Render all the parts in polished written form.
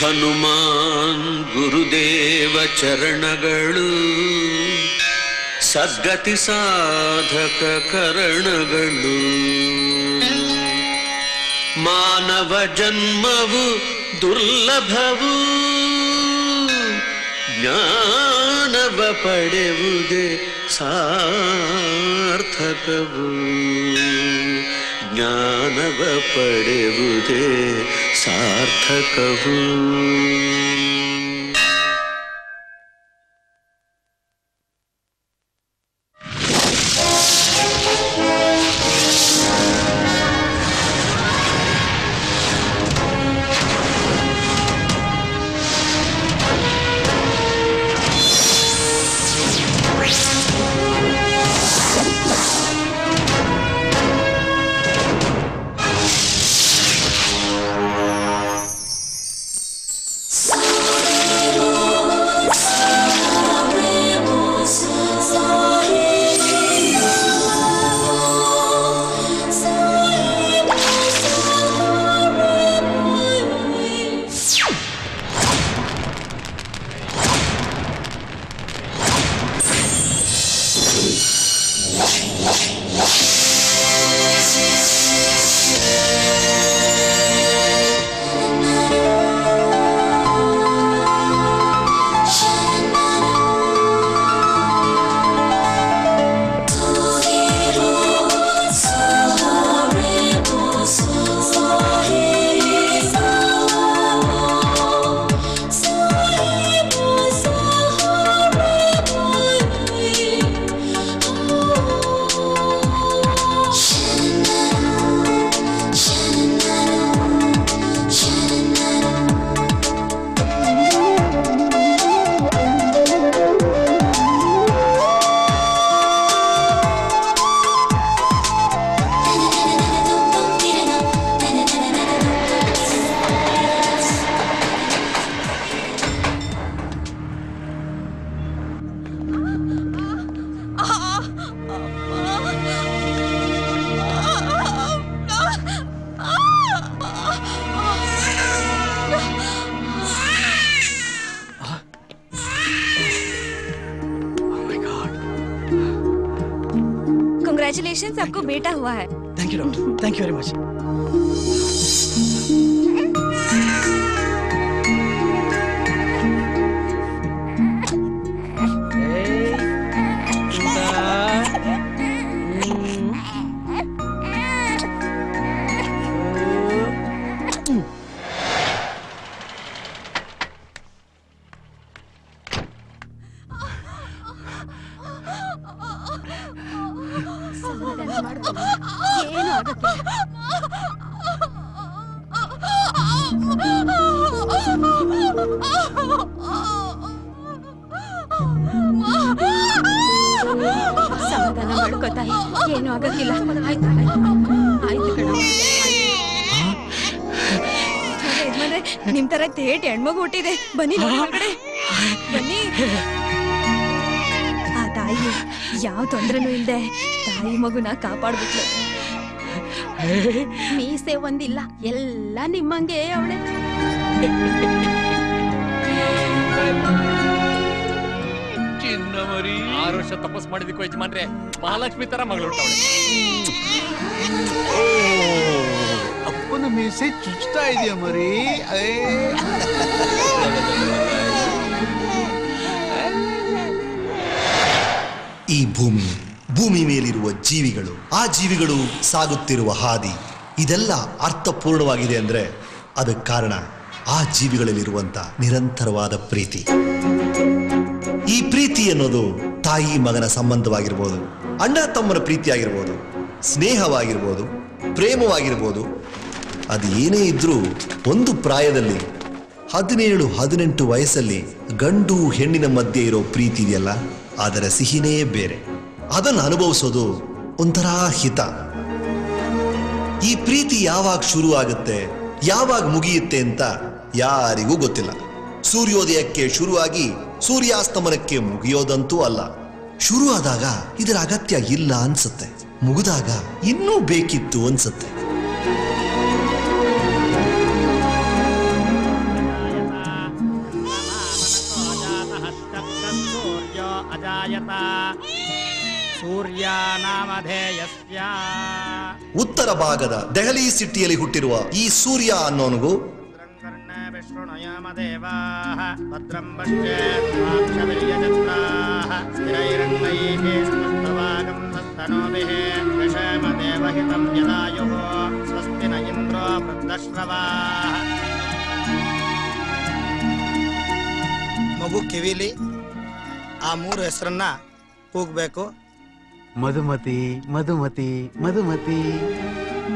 ಹನುಮಾನ್ ಗುರುದೇವ ಚರಣಗಳು ಸದ್ಗತಿ ಸಾಧಕ ಕರಣಗಳು. ಮಾನವ ಜನ್ಮವು ದುರ್ಲಭವು, ಜ್ಞಾನವ ಪಡೆಯುವುದೇ ಸಾರ್ಥಕವು. ಜ್ಞಾನವ ಪಡೆಯುವುದೇ ಸಾರ್ಥಕವು. Congratulations, आपको बेटा हुआ है. Thank you doctor. Thank you very much. ಸಮಾಧಾನ ಮಾಡ್ಕೋತಾಯಿ, ಏನು ಆಗಕ್ಕಿಲ್ಲ. ಆಯ್ತು ಆಯ್ತು ಕಣ. ಯಜಮಾನ್ರೆ, ನಿಮ್ ತರ ತೇಟ್ ಹೆಣ್ಮಗು ಹುಟ್ಟಿದೆ. ಬನ್ನಿ ಹೊರಗಡೆ ಬನ್ನಿ. ಆ ತಾಯಿ ಯಾವ ತೊಂದ್ರೆನೂ ಇಲ್ದೆ ತಾಯಿ ಮಗುನ ಕಾಪಾಡ್ಬಿಟ್ಲು. ಮೀಸೆ ಒಂದಿಲ್ಲ, ಎಲ್ಲ ನಿಮ್ಮಂಗೆ ಅವಳೆ. 6 ವರ್ಷ ತಪಸ್ ಮಾಡಿದಕ್ಕೂ ಯಜಮಾನ್ರೆ ಮಹಾಲಕ್ಷ್ಮಿ ತರ ಮಗಳು ಹುಟ್ಟವಳೆ. ಅಪ್ಪನ ಮೀಸೆ ಚುಚ್ತಾ ಇದೆಯಾ ಮರಿ? ಈ ಭೂಮಿ ಮೇಲಿರುವ ಜೀವಿಗಳು, ಆ ಜೀವಿಗಳು ಸಾಗುತ್ತಿರುವ ಹಾದಿ, ಇದೆಲ್ಲ ಅರ್ಥಪೂರ್ಣವಾಗಿದೆ ಅಂದ್ರೆ ಅದಕ್ಕೆ ಕಾರಣ ಆ ಜೀವಿಗಳಲ್ಲಿರುವಂತ ನಿರಂತರವಾದ ಪ್ರೀತಿ. ಈ ಪ್ರೀತಿ ಅನ್ನೋದು ತಾಯಿ ಮಗನ ಸಂಬಂಧವಾಗಿರ್ಬೋದು, ಅಣ್ಣ ತಮ್ಮನ ಪ್ರೀತಿ ಆಗಿರ್ಬೋದು, ಸ್ನೇಹವಾಗಿರ್ಬೋದು, ಪ್ರೇಮವಾಗಿರ್ಬೋದು. ಅದು ಏನೇ ಇದ್ರೂ ಒಂದು ಪ್ರಾಯದಲ್ಲಿ 17-18 ವಯಸ್ಸಲ್ಲಿ ಗಂಡು ಹೆಣ್ಣಿನ ಮಧ್ಯೆ ಇರೋ ಪ್ರೀತಿ ಇದೆಯಲ್ಲ, ಅದರ ಸಿಹಿನೇ ಬೇರೆ. ಅದನ್ನು ಅನುಭವಿಸೋದು ಒಂಥರ ಹಿತ. ಈ ಪ್ರೀತಿ ಯಾವಾಗ ಶುರು ಆಗುತ್ತೆ, ಯಾವಾಗ ಮುಗಿಯುತ್ತೆ ಅಂತ ಯಾರಿಗೂ ಗೊತ್ತಿಲ್ಲ. ಸೂರ್ಯೋದಯಕ್ಕೆ ಶುರುವಾಗಿ ಸೂರ್ಯಾಸ್ತಮನಕ್ಕೆ ಮುಗಿಯೋದಂತೂ ಅಲ್ಲ. ಶುರು ಆದಾಗ ಇದರ ಅಗತ್ಯ ಇಲ್ಲ ಅನ್ಸುತ್ತೆ, ಮುಗಿದಾಗ ಇನ್ನೂ ಬೇಕಿತ್ತು ಅನ್ಸುತ್ತೆ. ಅಜಾಯತ ಸೂರ್ಯ ನಾಮಧೇಯಸ್ಯ. ಉತ್ತರ ಭಾಗದ ದೆಹಲಿ ಸಿಟಿಯಲ್ಲಿ ಹುಟ್ಟಿರುವ ಈ ಸೂರ್ಯ ಅನ್ನೋನಿಗೂ ವಿಷ್ಣುನಯಾಮದೇವಾಃ ಭದ್ರಂ ಪಶ್ಯೇತ್ಕ್ಷವಿರ್ಯಜತ್ರಾಃ ಸ್ಥಿರೈರಂಗೈಃ ಸ್ತುಷ್ಟವಾಗಂ ಸಸ್ತನೋಭಿಃ ಯಶಮದೇವಹಿತಂ ಯದಾಯುಃ ಸ್ವಸ್ತಿ ನ ಇಂದ್ರೋ ವೃದ್ಧಶ್ರವಾಃ. ಮಗು ಕಿವಿಲಿ ಆ 3 ಹೆಸರನ್ನ ಕೂಗ್ಬೇಕು. ಮಧುಮತಿ ಮಧುಮತಿ ಮಧುಮತಿ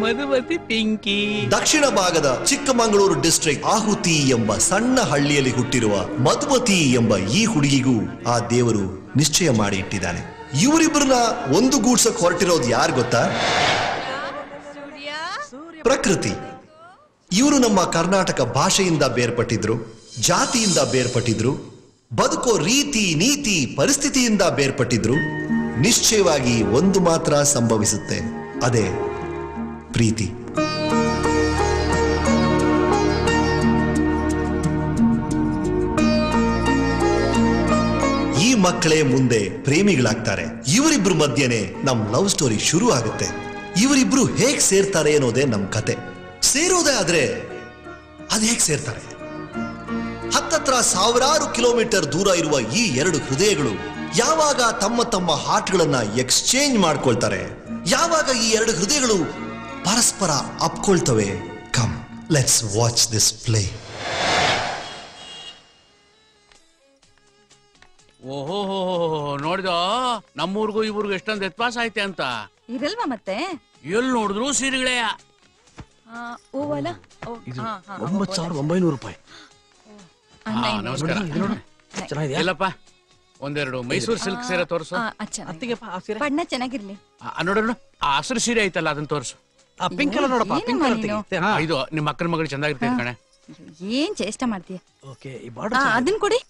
ಮಧುಮತಿ ಪಿಂಕಿ. ದಕ್ಷಿಣ ಭಾಗದ ಚಿಕ್ಕಮಗಳೂರು ಡಿಸ್ಟ್ರಿಕ್ಟ್ ಆಹುತಿ ಎಂಬ ಸಣ್ಣ ಹಳ್ಳಿಯಲ್ಲಿ ಹುಟ್ಟಿರುವ ಮಧುಮತಿ ಎಂಬ ಈ ಹುಡುಗಿಗೂ ಆ ದೇವರು ನಿಶ್ಚಯ ಮಾಡಿ ಇಟ್ಟಿದ್ದಾನೆ. ಇವರಿಬ್ಬರನ್ನ ಒಂದುಗೂಡ್ಸಕ್ ಹೊರಟಿರೋದು ಯಾರು ಗೊತ್ತಾ? ಪ್ರಕೃತಿ. ಇವರು ನಮ್ಮ ಕರ್ನಾಟಕ ಭಾಷೆಯಿಂದ ಬೇರ್ಪಟ್ಟಿದ್ರು, ಜಾತಿಯಿಂದ ಬೇರ್ಪಟ್ಟಿದ್ರು, ಬದುಕೋ ರೀತಿ ನೀತಿ ಪರಿಸ್ಥಿತಿಯಿಂದ ಬೇರ್ಪಟ್ಟಿದ್ರು. ನಿಶ್ಚಯವಾಗಿ ಒಂದು ಮಾತ್ರ ಸಂಭವಿಸುತ್ತೆ, ಅದೇ ಪ್ರೀತಿ. ಈ ಮಕ್ಕಳೇ ಮುಂದೆ ಪ್ರೇಮಿಗಳಾಗ್ತಾರೆ. ಇವರಿಬ್ರು ಮಧ್ಯೆನೆ ನಮ್ ಲವ್ ಸ್ಟೋರಿ ಶುರು ಆಗುತ್ತೆ. ಇವರಿಬ್ರು ಹೇಗ್ ಸೇರ್ತಾರೆ ಅನ್ನೋದೇ ನಮ್ ಕತೆ. ಸೇರೋದೇ ಆದ್ರೆ ಅದ್ ಹೇಗ್ ಸೇರ್ತಾರೆ? ಹತ್ತತ್ರ ಸಾವಿರಾರು ಕಿಲೋಮೀಟರ್ ದೂರ ಇರುವ ಈ 2 ಹೃದಯಗಳು ಯಾವಾಗ ತಮ್ಮ ತಮ್ಮ ಹಾರ್ಟ್ಗಳನ್ನ ಎಕ್ಸ್ಚೇಂಜ್ ಮಾಡ್ಕೊಳ್ತಾರೆ, ಯಾವಾಗ ಈ 2 ಹೃದಯಗಳು ಪರಸ್ಪರ ಅಪ್ಕೊಳ್ತವೆ. Come, let's watch this play. ಓಹೋ, ನೋಡಿದ ನಮ್ಮೂರ್ಗೂ ಇವ್ರಿಗೂ ಎಷ್ಟೊಂದು ವ್ಯತ್ಯಾಸ ಐತೆ ಅಂತ. ಇರಲ್ವಾ ಮತ್ತೆ? ಎಲ್ಲಿ ನೋಡಿದ್ರು ಸೀರೆಗಳೇ. ಓವಲ್ಲ 9,900 ರೂಪಾಯಿ. ನಮಸ್ಕಾರ. ಚೆನ್ನಾಗಿದೆಯಾ? ಇಲ್ಲಪ್ಪ, ಒಂದೆರಡು ಮೈಸೂರು ಸಿಲ್ಕ್ ಸೀರೆ ತೋರ್ಸು. ಬಣ್ಣ ಚೆನ್ನಾಗಿರ್ಲಿ. ನೋಡೋಣ, ಆ ಹಸಿರು ಸೀರೆ ಐತಲ್ಲ ಅದನ್ನ ತೋರ್ಸು. ಪಿಂಕ್ ಕಲರ್ ನೋಡಪ್ಪ, ಪಿಂಕ್ ಕಲರ್ ತೆಗಿತೆ. ಇದು ನಿಮ್ಮ ಅಕ್ಕನ ಮಗಳು ಚೆನ್ನಾಗಿರ್ತೈತೆ ಕಣೆ. ಏನ್ ಚೇಷ್ಟ ಮಾಡ್ತೀಯ? ಓಕೆ, ಈ ಬಾರ್ಡರ್ ಅದನ್ನ ಕೊಡಿ.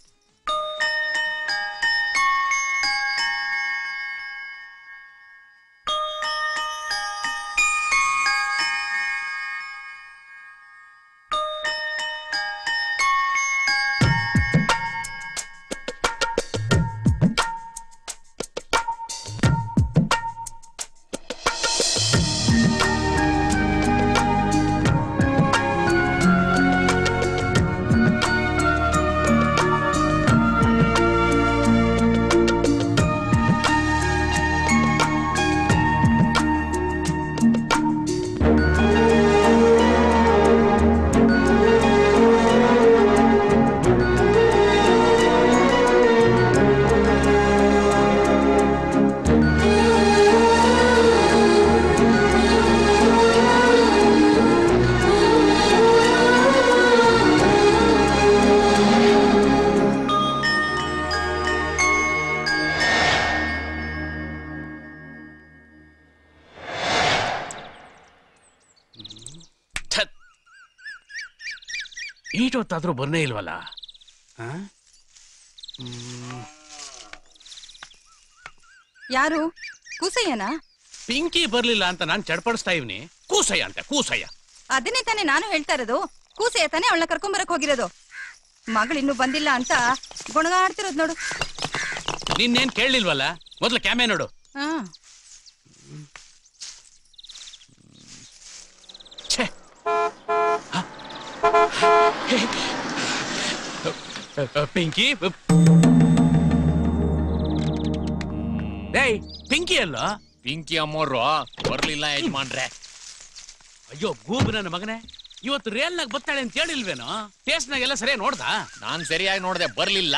ಈಟೊತ್ತಾದ್ರೂ ಬರ್ನೇ ಇಲ್ವಲ್ಲ. ಯಾರು? ಕೂಸಯ್ಯನಾ? ಪಿಂಕಿ ಬರ್ಲಿಲ್ಲ ಅಂತ ನಾನ್ ಚಡ್ಪಡಿಸ್ತಾ ಇವ್ನಿ. ಕೂಸಯ್ಯ ಅಂತ, ಕೂಸಯ್ಯ. ಅದನ್ನೇ ತಾನೇ ನಾನು ಹೇಳ್ತಾ ಇರೋದು. ಕೂಸಯ್ಯ ತಾನೇ ಅವಳನ್ನ ಕರ್ಕೊಂಬರಕ್ ಹೋಗಿರೋದು. ಮಗಳು ಇನ್ನೂ ಬಂದಿಲ್ಲ ಅಂತ ಗೊಣಗಾಡ್ತಿರೋದು ನೋಡು. ನಿನ್ನೇನ್ ಕೇಳಲಿಲ್ವಲ್ಲ? ಮೊದ್ಲು ಕ್ಯಾಮೆ ನೋಡು. ಪಿಂಕಿ, ಏಯ್ ಪಿಂಕಿ ಅಲ್ಲ? ಪಿಂಕಿ ಅಮ್ಮೋರು ಬರ್ಲಿಲ್ಲ ಯಜಮಾನ್ರೆ. ಅಯ್ಯೋ ಗೂಬ್ ನನ್ನ ಮಗನೇ, ಇವತ್ತು ರೇಲ್ನಾಗ ಬತ್ತಾಳೆ ಅಂತ ಹೇಳಿಲ್ವೇನೋ? ಟೇಸ್ಟ್ನಾಗೆಲ್ಲ ಸರಿಯಾಗಿ ನೋಡ್ದ? ನಾನ್ ಸರಿಯಾಗಿ ನೋಡ್ದೆ, ಬರ್ಲಿಲ್ಲ.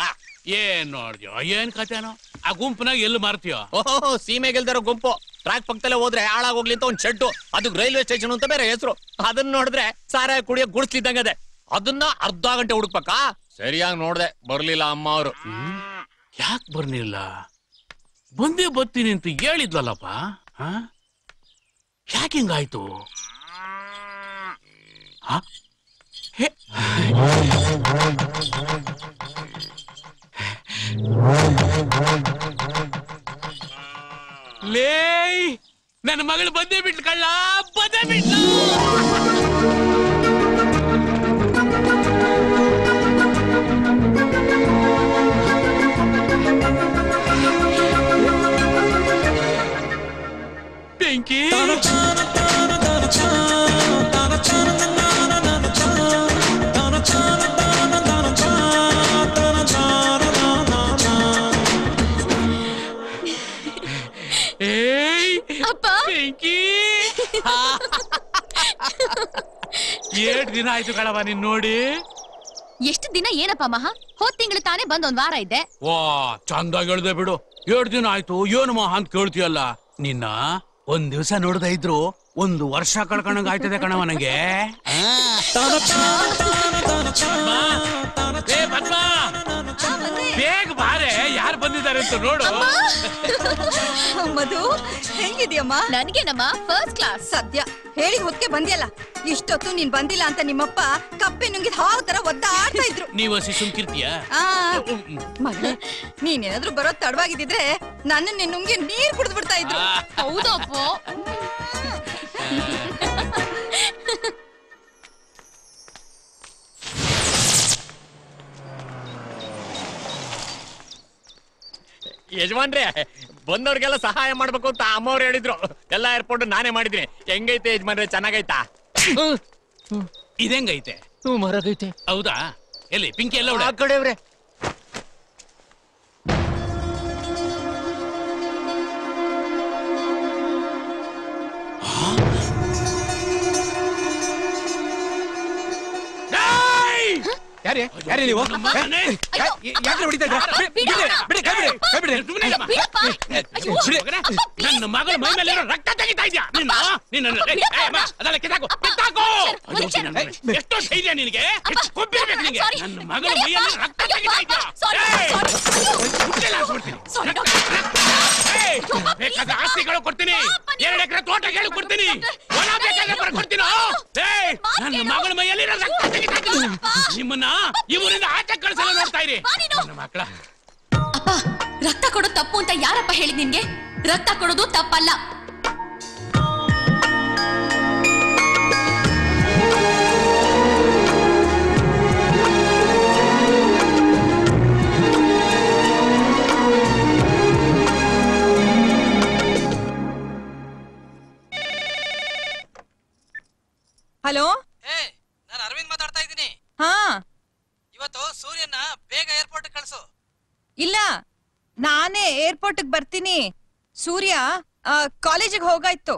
ಏನ್ ನೋಡ್ದ್ಯೋ? ಏನ್ ಕಥೆನೋ? ಆ ಗುಂಪನಾಗ ಎಲ್ಲಿ ಮಾರ್ತೀಯೋ? ಓಹೋ, ಸೀಮೆ ಗೆಲ್ದಾರೋ ಗುಂಪು. ಟ್ರ್ಯಾಕ್ ಪಕ್ಕದಲ್ಲೇ ಹೋದ್ರೆ ಹಾಳಾಗೋಗ್ಲಿ ಅಂತ ಒಂದ್ ಶೆಡ್ಡು, ಅದಕ್ಕೆ ರೈಲ್ವೆ ಸ್ಟೇಷನ್ ಅಂತ ಬೇರೆ ಹೆಸರು. ಅದನ್ನ ನೋಡಿದ್ರೆ ಸಾರಾಯ ಕುಡಿಯೋ ಗುಡಿಸ್ಲಿದ್ದಂಗದೆ. ಅದನ್ನ ಅರ್ಧ ಗಂಟೆ ಹುಡುಕ್ಬೇಕಾ? ಸರಿಯಾಗಿ ನೋಡ್ದೆ, ಬರ್ಲಿಲ್ಲ ಅಮ್ಮ ಅವರು. ಯಾಕೆ ಬರ್ಲಿಲ್ಲ? ಬಂದೇ ಬರ್ತೀನಿ ಅಂತ ಹೇಳಿದ್ವಲ್ಲಪ್ಪ. ಯಾಕೆ ಹಿಂಗಾಯ್ತು? ಲೇ, ನನ್ನ ಮಗಳು ಬಂದೇ ಬಿಟ್ಲು ಕಳ್ಳ, ಬಂದೇ ಬಿಟ್ಲು. ಪಿಂಕಿ 7 ದಿನ ಆಯ್ತು ಕಳವ ನೀನ್ ನೋಡಿ. ಎಷ್ಟು ದಿನ ಏನಪ್ಪ ಮಹಾ? ಹೋದ್ ತಿಂಗಳು ತಾನೇ ಬಂದ್ ಒಂದ್ ವಾರ ಇದ್ದೆ. ವಾ ಚಂದಾಗಿ ಹೇಳ್ದೆ ಬಿಡು. 7 ದಿನ ಆಯ್ತು ಏನು ಮಹಾ ಅಂತ ಕೇಳ್ತೀಯಲ್ಲ. ನಿನ್ನ ಒಂದ್ ದಿವ್ಸ ನೋಡ್ದ ಇದ್ರು 1 ವರ್ಷ ಕಳ್ಕೊಂಡಂಗ ಆಯ್ತದೆ ಕಣವ ನಂಗೆ. ಬೇಗ ಬಾರೆ, ಯಾರು ಬಂದಿದ್ದಾರೆ ಅಂತ ನೋಡು. ಮಧು ಹೆಂಗಿದ್ಯಮ್ಮ? ನನ್ಗೇನಮ್ಮ ಫಸ್ಟ್ ಕ್ಲಾಸ್. ಸದ್ಯ ಹೇಳಿ ಹೊತ್ತಿಗೆ ಬಂದಿಯಲ್ಲ. ಇಷ್ಟೊತ್ತು ನೀನ್ ಬಂದಿಲ್ಲ ಅಂತ ನಿಮ್ಮಪ್ಪ ಕಪ್ಪೆ ನುಂಗಿದ ಹಾವು ತರ ಒದ್ದಾಡ್ತಾ ಇದ್ರು. ನೀವು ಹಸಿ ಸುಮ್ಕಿರ್ತೀಯ? ಮಗಳೇ, ನೀನೇನಾದ್ರೂ ಬರೋ ತಡವಾಗಿದ್ರೆ ನನ್ನ ನುಂಗಿ ನೀರ್ ಕುಡಿದು ಬಿಡ್ತಾ ಇದ್ರು. ಹೌದಪ್ಪ. ಯಜಮಾನ್ರೆ, ಬಂದವ್ರಿಗೆಲ್ಲ ಸಹಾಯ ಮಾಡ್ಬೇಕು ಅಂತ ಅಮ್ಮವ್ರು ಹೇಳಿದ್ರು. ಎಲ್ಲ ಏರ್ಪೋರ್ಟ್ ನಾನೇ ಮಾಡಿದ್ದೀನಿ. ಹೆಂಗೈತೆ ಯಜಮಾನ್ರೆ? ಚೆನ್ನಾಗೈತಾ? ಇದೆಂಗೈತೆ? ಮರಗೈತೆ. ಹೌದಾ? ಎಲ್ಲಿ ಪಿಂಕಿ ಎಲ್ಲ ಆ ಕಡೆವ್ರೆ. ಯಾರೇ ನೀವು? ಯಾಕೆ ಹೊಡಿತಾ ನನ್ನ ಮಗಳ ಮೈ ಮೇಲೆ ರಕ್ತ ತೆಗಿತಾ ಇದ್ಯಾ? ಅದೆಲ್ಲ ಕಿತ್ತಾಕು. ಎಷ್ಟೋ ಧೈರ್ಯ ನಿನಗೆ? ಕೊಬ್ಬಿರ್ಬೇಕು ನಿನಗೆ. ನನ್ನ ಮಗಳ ಮೈಯಲ್ಲಿ ರಕ್ತ ತೆಗಿತಾ ಇದ್ಯಾ? ಬೇಕಾದ ಆಸ್ತಿಗಳು ಕೊಡ್ತೀನಿ. 2 ಎಕರೆ ತೋಟ ಕೇಳಿ ಕೊಡ್ತೀನಿ. ಹೊಲ ಬೇಕಾದ್ರೆ ಬರ್ಕೊಡ್ತೀನೋ. ನನ್ನ ಮಗಳ ಮೈಯಲ್ಲಿ ರಕ್ತ ತೆಗಿತಾ ಇದ್ದೀನಿ. ನಿಮ್ಮನ್ನ ಇವರಿಂದ ಆಚೆ ಕಳಿಸಲು ನೋಡ್ತಾ ಇರಿ ನನ್ನ ಮಕ್ಕಳ. ಅಪ್ಪ, ರಕ್ತ ಕೊಡೋದು ತಪ್ಪು ಅಂತ ಯಾರಪ್ಪ ಹೇಳಿದ್ ನಿನ್ಗೆ? ರಕ್ತ ಕೊಡೋದು ತಪ್ಪಲ್ಲ. ಹಲೋ, ನಾನು ಅರವಿಂದ್ ಮಾತಾಡ್ತಾ ಇದ್ದೀನಿ. ಹಾ, ಇವತ್ತು ಸೂರ್ಯನ ಬೇಗ ಏರ್ಪೋರ್ಟ್ ಕಳ್ಸು. ಇಲ್ಲ, ನಾನೇ ಏರ್ಪೋರ್ಟ್ ಬರ್ತೀನಿ. ಸೂರ್ಯ ಕಾಲೇಜಿಗೆ ಹೋಗಾಯ್ತು.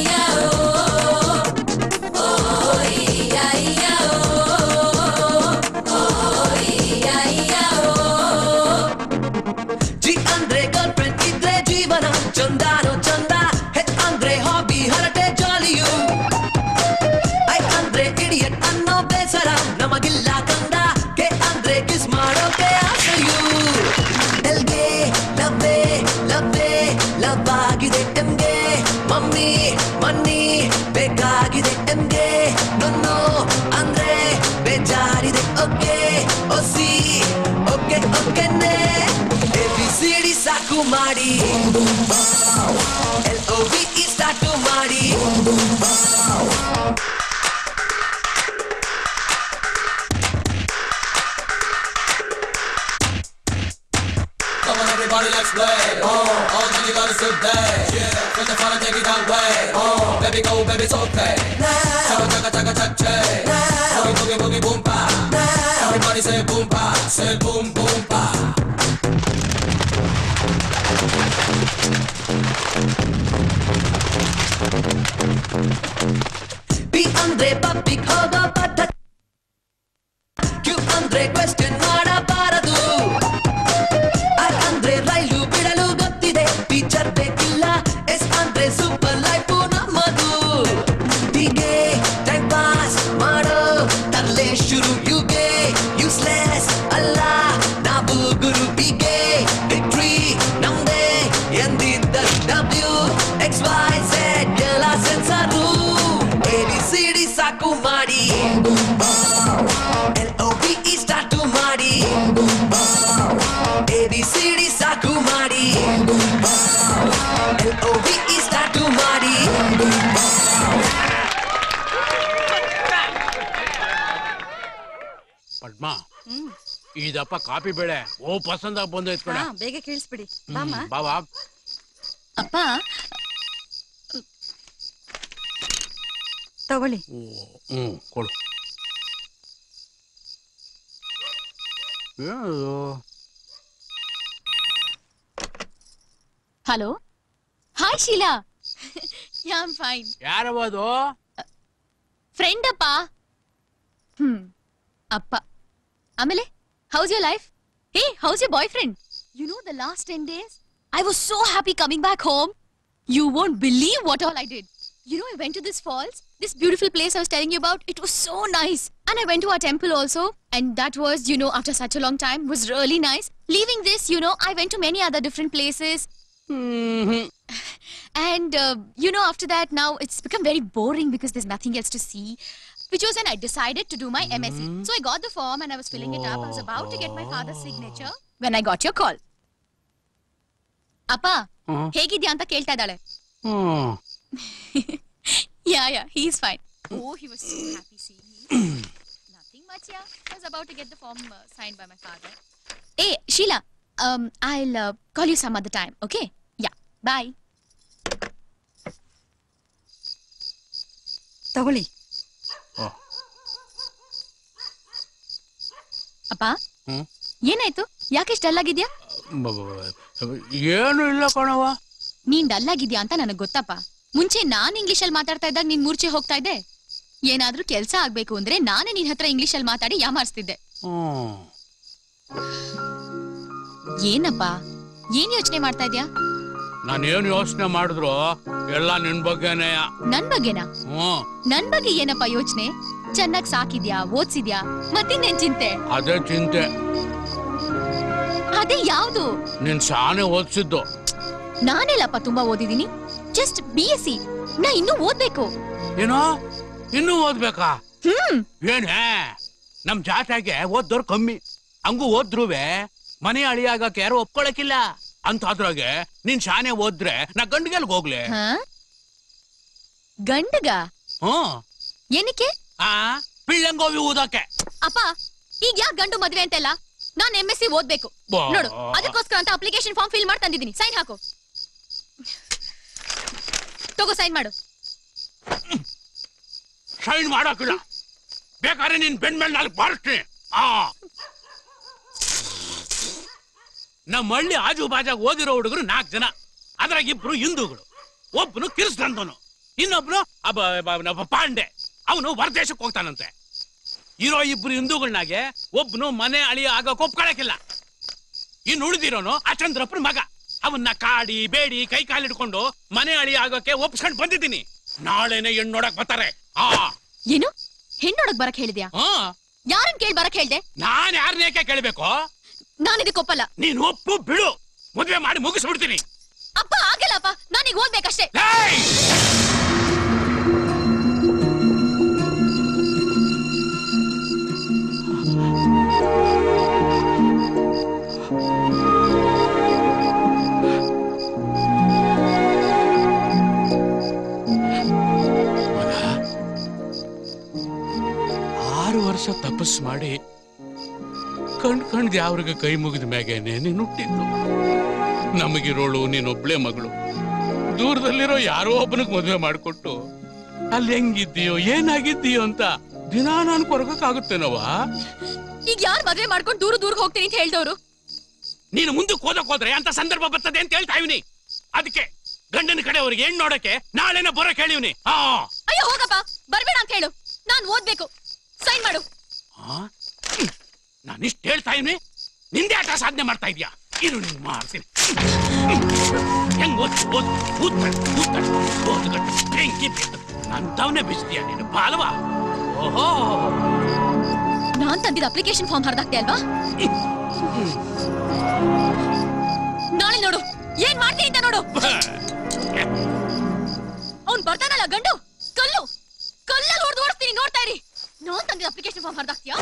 Yeah. ಮಮ್ಮಿ ಮನ್ನಿ ಬೇಕಾಗಿದೆ ಎಮ್ಗೆ ನೊನ್ನು ಅಂದ್ರೆ ಬೇಜಾರಿದೆ ಓಕೆ ಒಸಿ ಓಕೆ ಓಕೆನೆ ABCD ಸಾಕು ಮಾಡಿ LOVE ಸ್ಟಾರ್ಟ್ ಮಾಡಿ Come on everybody, let's play. All you gotta sit there. Yeah, put the fun and take it that way. Baby go, baby it's okay. Chaka chaka chaka chaka chaka. Boogie boogie boogie boom pa. Everybody say boom pa, say boom boom pa. P andre public hogo patta. Q andre question ಮಾಡಬಾರದು. R andre ರೈಲು ಬಿಡಲು ಗೊತ್ತಿದೆ. Teacher ಬೇಕಿಲ್ಲ. S andre super life ನಮ್ಮದು. ಹೀಗೆ time pass ಮಾಡೋ ತರಲೆ ಶುರು ಯುಗೆ ಯೂಸ್ಲೆಸ್ ಅಲ್ಲ ನಾವು ಗುರು ಹೀಗೆ ವಿಕ್ಟ್ರಿ ನಮ್ದೇ ಎಂದಿದ್ದ W X Y Z ಎಲ್ಲ ಸೆನ್ಸರು ABCD ಸಾಕು ಮಾಡಿ LOVE ಸ್ಟಾರ್ಟ್ ಮಾಡಿ ABCD ಸಾಕು ಮಾಡಿ LOVE ಸ್ಟಾರ್ಟ್ ಮಾಡಿ ಪದ್ಮ ಇದಪ್ಪ ಕಾಫಿ ಬೇಳೆ ಓ ಪಸಂದಾಗ ಬಂದೈತ್ ಕಣ ಬೇಗ ಕೇಳಿಸ್ಬಿಡಿ ಬಾಮ್ಮ ಬಾವಾ ಅಪ್ಪ ತಗೊಳ್ಳಿ ಕೊಡು ಏನದು hello hi Sheela yeah I'm fine ಯಾರವದು ಫ್ರೆಂಡ್ ಅಪ್ಪ ಅಪ್ಪ ಆಮೇಲೆ how's your life hey how's your boyfriend you know the last 10 days I was so happy coming back home. You won't believe what all I did. You know, I went to this falls, this beautiful place I was telling you about. It was so nice. And I went to our temple also. And that was, you know, after such a long time, was really nice. Leaving this, you know, I went to many other different places. And, you know, after that, now it's become very boring because there's nothing else to see. Which was when I decided to do my MSc. So I got the form and I was filling it up. I was about to get my father's signature when I got your call. ಅಪ್ಪ ಹೇಗಿದ್ಯಾ ಅಂತ ಕೇಳ್ತಾ ಇದ್ದಾಳೆ ಯಾ he is fine. Oh, he was so happy seeing me. Nothing much, yeah. I was about to get the form signed by my father. Hey, Sheila, I'll call you some other time, okay? Yeah, bye. ತಗೊಳ್ಳಿ ಅಪ್ಪ ಏನಾಯ್ತು ಯಾಕೆ dull ಆಗಿದ್ಯಾ ಏನು ಇಲ್ಲ ಕಣವ ನೀನ್ dull ಆಗಿದ್ಯಾ ಅಂತ ನನಗ್ ಗೊತ್ತಪ್ಪ ಮುಂಚೆ ನಾನ್ ಇಂಗ್ಲಿಷ್ ಅಲ್ಲಿ ಮಾತಾಡ್ತಾ ಇದ್ದಾಗ ನೀನ್ ಮೂರ್ಛೆ ಹೋಗ್ತಾ ಇದ್ದೆ ಏನಾದ್ರೂ ಕೆಲ್ಸ ಆಗ್ಬೇಕು ಅಂದ್ರೆ ನಾನೇ ನಿನ್ ಹತ್ರ ಇಂಗ್ಲಿಷ್ ಅಲ್ಲಿ ಮಾತಾಡಿ ಯಾಮಾರಿಸ್ತಿದ್ದೆ ಏನಪ್ಪ ಏನ್ ಯೋಚನೆ ಮಾಡ್ತಾ ಇದ್ಯಾ ನಾನೇನು ಯೋಚನೆ ಮಾಡಿದ್ರು ಎಲ್ಲ ನಿನ್ ಬಗ್ಗೆನೇ ನನ್ ಬಗ್ಗೆನಾ ನನ್ ಬಗ್ಗೆ ಏನಪ್ಪ ಯೋಚನೆ ಚೆನ್ನಾಗ್ ಸಾಕಿದ್ಯಾ ಓದ್ಸಿದ್ಯಾ ಮತ್ತಿನ್ನೇನ್ ಚಿಂತೆ ಅದೇ ಚಿಂತೆ ಅದೇ ಯಾವ್ದು ನಿನ್ ಶಾನೆ ಓದ್ಸಿದ್ದು ನಾನೆಲ್ಲಪ್ಪ ತುಂಬಾ ಓದಿದೀನಿ ಜಸ್ಟ್ BSc ನಾ ಇನ್ನೂ ಓದ್ಬೇಕು ಏನೋ ಇನ್ನೂ ಓದ್ಬೇಕಾ ಏನೇ ನಮ್ ಜಾತ್ರೆಗೆ ಓದ್ದವ್ರು ಕಮ್ಮಿ ಹಂಗೂ ಓದ್ರುವೆ ಮನೆ ಅಳಿಯಾಗಕ್ಕೆ ಯಾರು ಒಪ್ಕೊಳಕಿಲ್ಲ ಅಂತಾದ್ರಾಗೆ ನೀನ್ ಶಾನೆ ಓದ್ರೆ ನಾ ಗಂಡಿಗೆಲ್ಗ ಹೋಗ್ಲೆ ಗಂಡಗ ಏನಕ್ಕೆ ಪಿಳ್ಳಂಗೋವಿ ಊದಕ್ಕೆ ಅಪ್ಪ ಈಗ ಯಾಕೆ ಗಂಡು ಮದ್ವೆ ಅಂತೆಲ್ಲ ನಾನ್ MSc ಓದ್ಬೇಕು ನೋಡು ಅದಕ್ಕೋಸ್ಕರ ಅಂತ ಅಪ್ಲಿಕೇಶನ್ ಫಾರ್ಮ್ ಫಿಲ್ ಮಾಡಿ ತಂದಿದ್ದೀನಿ ಸೈನ್ ಹಾಕು ತಗೋ ಸೈನ್ ಮಾಡು ಸೈನ್ ಮಾಡಾಕಿಲ್ಲ ಬೇಕಾದ್ರೆ ನೀನ್ ಬೆನ್ ಮೇಲೆ ನಾಲ್ಕು ಬಾರಿಸ್ತೀನಿ ನಮ್ಮ ಹಳ್ಳಿ ಆಜು ಬಾಜಾಗ ಓದಿರೋ ಹುಡುಗರು 4 ಜನ ಅದ್ರಾಗ 2 ಹಿಂದೂಗಳು ಒಬ್ಬನು ಕಿರಿಸ್ದಂತವನು ಇನ್ನೊಬ್ನು ಪಾಂಡೆ ಅವನು ಹೊರದೇಶಕ್ಕೆ ಹೋಗ್ತಾನಂತೆ ಇರೋ 2 ಹಿಂದೂಗಳನ್ನಾಗೆ ಒಬ್ಬನು ಮನೆ ಅಳಿಯ ಆಗಕ್ಕೆ ಒಪ್ಕೊಳಕಿಲ್ಲ ಇನ್ನು ಉಳಿದಿರೋನು ಅಚಂದ್ರಪ್ಪನ ಮಗ ಅವನ್ನ ಕಾಡಿ ಬೇಡಿ ಕೈ ಕಾಲಿಡ್ಕೊಂಡು ಮನೆ ಅಳಿಯ ಆಗೋಕೆ ಒಪ್ಸ್ಕೊಂಡ್ ಬಂದಿದ್ದೀನಿ ನಾಳೆನೆ ಹೆಣ್ಣು ನೋಡಕ್ ಬರ್ತಾರೆ ಏನು ಹೆಣ್ಣೊಳಗ್ ಬರಕ್ ಹೇಳಿದ್ಯಾ ಯಾರನ್ ಕೇಳಿ ಬರಕ್ ಹೇಳ್ದೆ ನಾನ್ ಯಾರನ್ನೇಕೆ ಕೇಳ್ಬೇಕು ನಾನು ಇದಕ್ಕೆ ಒಪ್ಪಲ್ಲ ನೀನ್ ಒಪ್ಪು ಬಿಡು ಮದುವೆ ಮಾಡಿ ಮುಗಿಸ್ಬಿಡ್ತೀನಿ ಅಪ್ಪ ಆಗಲ್ಲಪ್ಪ, ನಾನೀಗ ಓದ್ಬೇಕಷ್ಟೇ. ತಪಸ್ಸು ಮಾಡಿ ಕಣ್ ಯಾವ್ರಿಗೆ ಕೈ ಮುಗಿದ ಮ್ಯಾಗೇನೆ ನೀನು ಹುಟ್ಟಿದ್ದು. ನಮಗಿರೋಳು ನೀನೊಬ್ಳೆ ಮಗಳು. ದೂರದಲ್ಲಿರೋ ಯಾರೋ ಒಬ್ಬನಿಗೆ ಮದುವೆ ಮಾಡಿಕೊಟ್ಟು ಅಲ್ಲಿ ಹೆಂಗಿದ್ದೀಯೋ ಏನಾಗಿದ್ದೀಯೋ ಅಂತ ದಿನಾ ನಾನು ಕೊರಗಕ್ಕಾಗುತ್ತೇನವ? ಈಗ ಯಾರು ಮದುವೆ ಮಾಡ್ಕೊಂಡು ದೂರ ಹೋಗ್ತೀನಿ ಅಂತ ಹೇಳ್ದವ್ರು? ನೀನು ಮುಂದಕ್ಕೆ ಹೋದ್ರೆ ಅಂತ ಸಂದರ್ಭ ಬರ್ತದೆ ಅಂತ ಹೇಳ್ತಾ ಇವ್ನಿ. ಅದಕ್ಕೆ ಗಂಡನ ಕಡೆಯವ್ರಿಗೆ ಹೆಣ್ಣು ನೋಡಕ್ಕೆ ನಾಳೆನ ಬರೋಕ್ ಹೇಳಿವ್ನಿ. ಅಯ್ಯೋ ಹೋಗಪ್ಪ, ಬರ್ಬೇಡ ಅಂತ ಹೇಳು. ನಾನ್ ಓದ್ಬೇಕು, ಸೈನ್ ಮಾಡು. ನಾನಿಷ್ಟು ಹೇಳ್ತಾ ಇವ್ನಿ, ನಿಂದೆ ಆಟ ಸಾಧನೆ ಮಾಡ್ತಾ ಇದ್ಯಾ? ಇರು ನಿನ್ ಮಾಡ್ತೀನಿ. ಹೆಂಗ್ ಓದ್ಗಟ್ಟು ಬೆಂಕಿ ಬಿದ್ದು ಅಂತವನ್ನೇ ಬಿಸ್ತೀಯ ನೀನು ಬಾಲ್ವಾ? ಓಹೋ, ನಾನ್ ತಂದಿದ್ದ ಅಪ್ಲಿಕೇಶನ್ ಫಾರ್ಮ್ ಹರಿದಾಕ್ತೆ ಅಲ್ವಾ? ನಾಳೆ ನೋಡು ಏನ್ ಮಾಡ್ತೀನಿ ಅಂತ ನೋಡು. ಅವ್ನ್ ಬರ್ತಾನಲ್ಲ ಗಂಡು, ಕಲ್ಲಲ್ಲಿ ಹೊಡೆದು ಓಡಿಸ್ತೀನಿ, ನೋಡ್ತಾ ಇರಿ. ನಾನ್ ತಂದಿದ್ದ ಅಪ್ಲಿಕೇಶನ್ ಫಾರ್ಮ್ ಹರಿದಾಕ್ತೀಯಾ?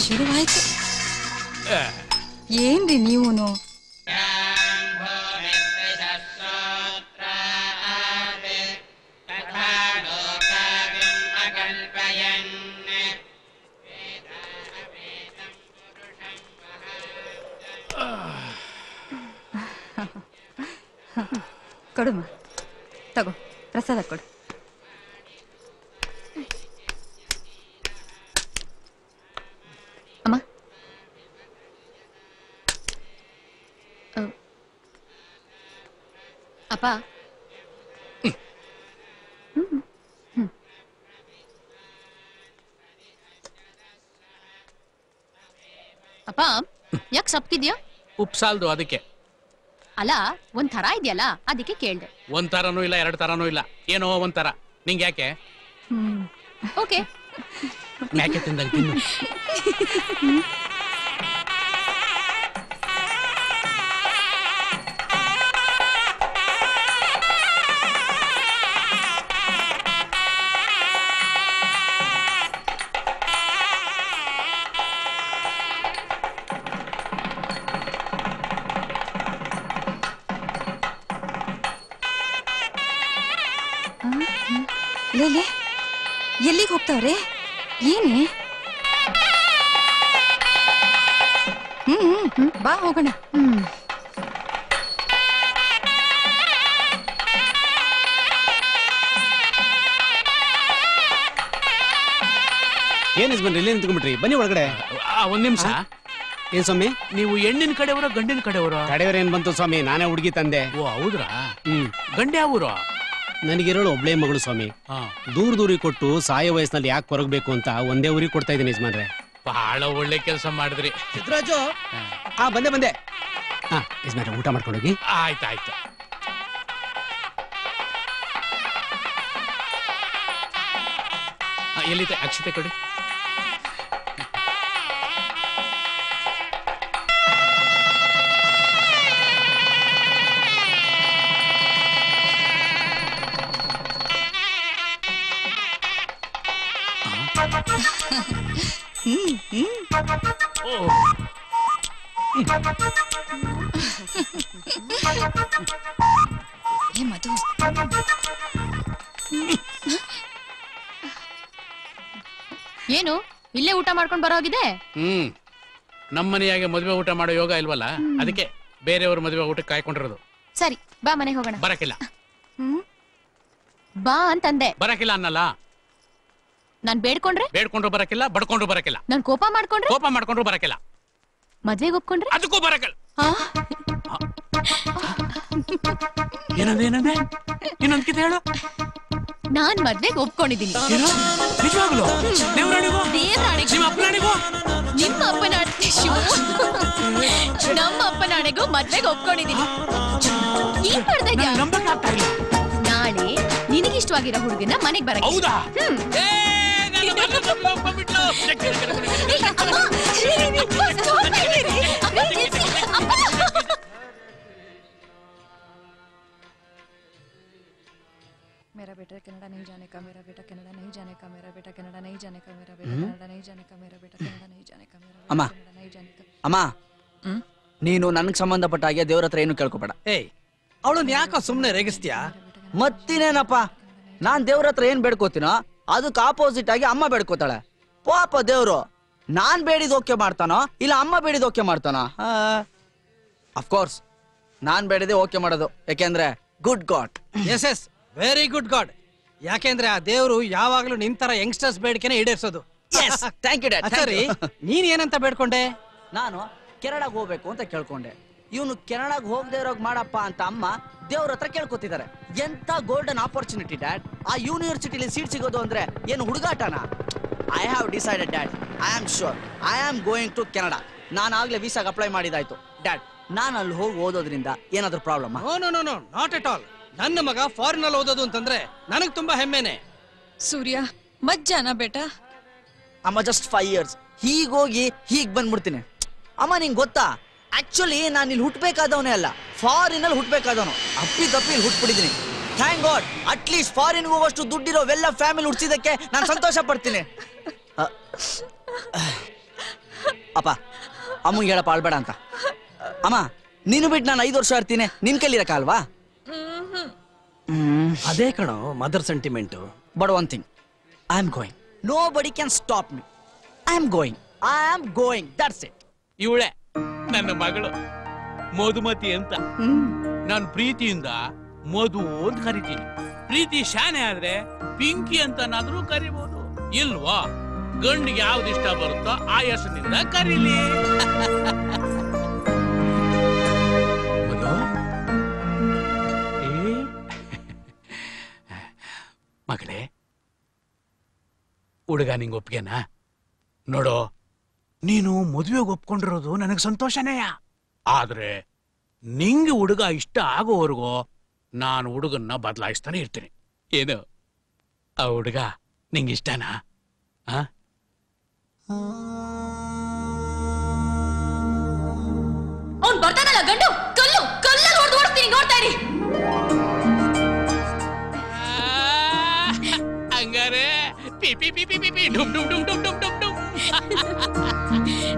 ಶುರುವಾಯ್ತು. ಏನ್ರಿ ನೀವೂನು? ಕೊಡುಮ್ಮ, ತಗೋ ಪ್ರಸಾದ ಕೊಡು. ಅಮ್ಮ, ಅಪ್ಪ, ಅಪ್ಪ ಯಾಕೆ ಸಪ್ಕಿದ್ಯಾ? ಉಪ್ಸಾಲ್ದು ಅದಕ್ಕೆ. ಅಲ್ಲ, ಒಂಥರ ಇದೆಯಲ್ಲ ಅದಕ್ಕೆ ಕೇಳ್ದೆ. ಒಂಥರನೂ ಇಲ್ಲ, ಎರಡು ತರನೂ ಇಲ್ಲ, ಏನೋ ಒಂಥರ. ನಿಂಗೆ ಯಾಕೆ? ಓಕೆ, ಯಾಕೆ ತಿಂದಂಗೆ ತಿನ್ನು. ಲೇಲೆ, ಎಲ್ಲಿಗೆ ಹೋಗ್ತಾವ್ರೆ? ಏನೇ? ಬಾ ಹೋಗೋಣ. ಏನ್ ಯಜಮಾನ್ರಿ ಇಲ್ಲಿ ನಿಂತ್ಕೊಂಡ್ಬಿಟ್ರಿ? ಬನ್ನಿ ಒಳಗಡೆ. ಒಂದ್ ನಿಮಿಷ. ಏನ್ ಸ್ವಾಮಿ, ನೀವು ಹೆಣ್ಣಿನ ಕಡೆಯವರ ಗಂಡಿನ ಕಡೆಯವರ? ಕಡೆಯವ್ರೇನ್ ಬಂತು ಸ್ವಾಮಿ, ನಾನೇ ಹುಡುಗಿ ತಂದೆ. ಓ ಹೌದ್ರಾ? ಗಂಡ ಯಾವೂರು? ನನಗಿರೋಳು ಒಬ್ಳೆ ಮಗಳು ಸ್ವಾಮಿ. ದೂರಿಗೆ ಕೊಟ್ಟು ಸಾಯೋ ವಯಸ್ಸಿನಲ್ಲಿ ಯಾಕೆ ಕೊರಗಬೇಕು ಅಂತ ಒಂದೇ ಊರಿಗೆ ಕೊಡ್ತಾ ಇದ್ದೀನಿ ಯಜಮಾನ್ರೆ. ಬಹಳ ಒಳ್ಳೆ ಕೆಲಸ ಮಾಡಿದ್ರಿ ಸಿದ್ದರಾಜು. ಬಂದೆ. ಯಜಮಾನ್ರೆ ಊಟ ಮಾಡ್ಕೊಂಡೋಗಿ. ಆಯ್ತಾಯ್ತು. ಎಲ್ಲಿದೆ ಅಕ್ಷತೆ ಕೊಡಿ. ಮಧು, ಏನು ಇಲ್ಲೇ ಊಟ ಮಾಡ್ಕೊಂಡು ಬರೋಗಿದೆ? ನಮ್ಮನೆಯಾಗೆ ಮದುವೆ ಊಟ ಮಾಡೋ ಯೋಗ ಇಲ್ವಲ್ಲ, ಅದಕ್ಕೆ ಬೇರೆಯವ್ರ ಮದುವೆ ಊಟಕ್ಕೆ ಕಾಯ್ಕೊಂಡಿರೋದು. ಸರಿ ಬಾ, ಮನೆಗೆ ಹೋಗೋಣ. ಬರಕಿಲ್ಲ. ಬಾ ಅಂತಂದೆ. ಬರಕಿಲ್ಲ ಅನ್ನಲ್ಲ. ನಾನ್ ಬೇಡ್ಕೊಂಡ್ರು ಬರಕಿಲ್ಲ, ಬಡ್ಕೊಂಡ್ರು ಬರಕಿಲ್ಲ. ನಾನ್ ಕೋಪ ಮಾಡ್ಕೊಂಡ್ರು ಬರಕಿಲ್ಲ. ಮದ್ವೆಗೆ ಒಪ್ಕೊಂಡ್ರೆ ಅದಕ್ಕೂ ಬರಕಿಲ್ಲ. ಏನಂದೆ ಇನ್ನೊಂದ್ಕಿತ ಹೇಳು. ನಾನ್ ಮದ್ವೆಗೆ ಒಪ್ಕೊಂಡಿದ್ದೀನಿ. ನಿಜವಾಗ್ಲು? ದೇವರಾಣಿಗೂ ನಿಮ್ಮ ನಮ್ಮ ಅಪ್ಪನಾಣೆಗೂ ಮದ್ವೆಗೆ ಒಪ್ಕೊಂಡಿದ್ದೀನಿ. ಏನ್ ಮಾಡ್ತಾ ಇದ್ಯಾ? ನಾಳೆ ನಿನಗಿಷ್ಟವಾಗಿರೋ ಹುಡುಗನ ಮನೆಗ್ ಬರಕ್ಕೆ. ಹೌದಾ? मेरा बेटा कनाडा नहीं जाने का, मेरा बेटा कनाडा नहीं जाने का, मेरा बेटा कनाडा नहीं जाने का, मेरा बेटा कनाडा नहीं जाने का, मेरा बेटा कनाडा नहीं जाने का, मेरा बेटा कनाडा नहीं जाने का. ಅಮ್ಮ ನೀನು ನನಗೆ ಸಂಬಂಧಪಟ್ಟ ಹಾಗೆ ದೇವ್ರ ಹತ್ರ ಏನು ಕೇಳ್ಕೊಬೇಡ. ಏಯ್ ಅವಳನ್ನ ಯಾಕ ಸುಮ್ಮನೆ ರೇಗಿಸ್ತೀಯಾ? ಮತ್ತಿನೇನಪ್ಪ, ನಾನ್ ದೇವ್ರ ಹತ್ರ ಏನ್ ಬೇಡ್ಕೋತೀನೋ ಅದಕ್ಕೆ ಆಪೋಸಿಟ್ ಆಗಿ ಅಮ್ಮ ಬೇಡ್ಕೋತಾಳೆ. ಪಾಪ ದೇವ್ರು ನಾನ್ ಬೇಡಿದ ಓಕೆ ಮಾಡ್ತಾನೋ ಇಲ್ಲ ಅಮ್ಮ ಬೇಡಿದ ಓಕೆ ಮಾಡ್ತಾನೋ? ಅಫ್ಕೋರ್ಸ್ ನಾನ್ ಬೇಡಿದೆ ಓಕೆ ಮಾಡೋದು, ಯಾಕೆಂದ್ರೆ good God. Yes yes, very good God. ಯಾಕೆಂದ್ರೆ ಆ ದೇವ್ರು ಯಾವಾಗ್ಲೂ ನಿಂತರ ಯಂಗ್ಸ್ಟರ್ಸ್ ಬೇಡಿಕೆನೆ ಈಡೇರಿಸೋದು. Thank you dad. ಸರಿ, ನೀನ್ ಏನಂತ ಬೇಡ್ಕೊಂಡೆ? ನಾನು ಕೆನಡಾಗ್ ಹೋಗ್ಬೇಕು ಅಂತ ಕೇಳ್ಕೊಂಡೆ. ಇವನು ಕೆನಡಾಗ್ ಹೋಗದೆ ಇರೋಗ್ ಮಾಡಪ್ಪ ಅಂತ ಅಮ್ಮ ದೇವ್ರ ಹತ್ರ ಕೇಳ್ಕೊತಿದ್ದಾರೆ. ಎಂತ ಗೋಲ್ಡನ್ ಆಪರ್ಚುನಿಟಿ ಡ್ಯಾಡ್. ಆ ಯೂನಿವರ್ಸಿಟಿಲಿ ಸೀಟ್ ಸಿಗೋದು ಅಂದ್ರೆ ಏನು ಹುಡುಗಾಟನ? I have decided dad, I am sure I am going to Canada. ನಾನು ಆಗ್ಲೇ ವೀಸಾಗ್ ಅಪ್ಲೈ ಮಾಡಿದಾಯ್ತು ಡ್ಯಾಡ್. ನಾನು ಅಲ್ಲಿ ಹೋಗಿ ಓದೋದ್ರಿಂದ ಏನಾದ್ರೂ problem? No no no no, not at all. ನನ್ನ ಮಗ ಫಾರಿನ್ ಅಲ್ಲಿ ಓದೋದು ಅಂತಂದ್ರೆ ನನಗ್ ತುಂಬಾ ಹೆಮ್ಮೆನೆ. ಸೂರ್ಯ ಮತ್ ಜಾನ ಬೇಟಾ. ಅಮ್ಮ ಜಸ್ಟ್ 5 years ಹೀಗೋಗಿ ಹೀಗ್ ಬಂದ್ಬಿಡ್ತೀನಿ. ಅಮ್ಮ ನಿಂಗೆ ಗೊತ್ತಾ, ಆಕ್ಚುಲಿ ನಾನು ಇಲ್ಲಿ ಹುಟ್ಟಬೇಕಾದವನೇ ಅಲ್ಲ, ಫಾರಿನ್ ಅಲ್ಲಿ ಹುಟ್ಟಬೇಕಾದವನು. ಅಪ್ಪಿ ಹುಟ್ಬಿಟ್ಟಿದ್ದೀನಿ. ಥ್ಯಾಂಕ್ ಗಾಡ್, ಅಟ್ಲೀಸ್ಟ್ ಫಾರಿನ್ ಹೋಗೋಷ್ಟು ದುಡ್ಡಿರೋ ವೆಲ್ಲ ಫ್ಯಾಮಿಲಿ ಹುಟ್ಟಿಸಿದಕ್ಕೆ ನಾನು ಸಂತೋಷ ಪಡ್ತೀನಿ. ಅಪ್ಪ ಅಮ್ಮಂಗೆ ಹೇಳಪ್ಪ ಆಳ್ಬೇಡ ಅಂತ. ಅಮ್ಮ ನೀನು ಬಿಟ್ಟು ನಾನು 5 ವರ್ಷ ಇರ್ತೀನಿ, ನಿನ್ ಕೈಲಿರಕ್ಕಲ್ವಾ? ಅದೇ ಕಣೋ mother sentiment. But one thing, I am going. Nobody can stop me. I am going, that's it. ಇವಳೆ ನನ್ನ ಮಗಳು ಮಧುಮತಿ ಅಂತ. ನಾನು ಪ್ರೀತಿಯಿಂದ ಮಧು ಅಂತ ಕರಿತೀನಿ. ಪ್ರೀತಿ ಶಾನೆ ಆದ್ರೆ ಪಿಂಕಿ ಅಂತನಾದ್ರೂ ಕರಿಬಹುದು, ಇಲ್ವಾ? ಗಂಡಿಗೆ ಯಾವ್ದು ಇಷ್ಟ ಬರುತ್ತೋ ಆ ಹೆಸರಿನಿಂದ ಕರೀಲಿ. ಮಧು, ಮಗಳೇ, ಹುಡುಗ ನಿಂಗೆ ಒಪ್ಗೆನಾ? ನೋಡೋ, ನೀನು ಮದುವೆಗೆ ಒಪ್ಕೊಂಡಿರೋದು ನನಗೆ ಸಂತೋಷನೇಯ. ಆದ್ರೆ ನಿಂಗೆ ಹುಡುಗ ಇಷ್ಟ ಆಗೋವರೆಗೂ ನಾನು ಹುಡುಗನ್ನ ಬದಲಾಯಿಸ್ತಾನೆ ಇರ್ತೀನಿ. ಏನು ಆ ಹುಡುಗ ನಿಂಗೆ ಇಷ್ಟನಾ? ಅವ್ನು ಬರ್ತಾನಲ್ಲ ಗಂಡು, ಕಲ್ಲಲ್ಲಿ ಹೊಡೆದು ಓಡಿಸ್ತೀನಿ, ನೋಡ್ತಾ ಇರಿ. ಹಂಗಾರೆ ಪಿ ಪಿ ಪಿ ಪಿ ಪಿ ಪಿ ಡುಮ್ ಡುಮ್ ಡುಮ್ ಡುಮ್ ಡುಮ್ ಡುಮ್ ಡುಮ್.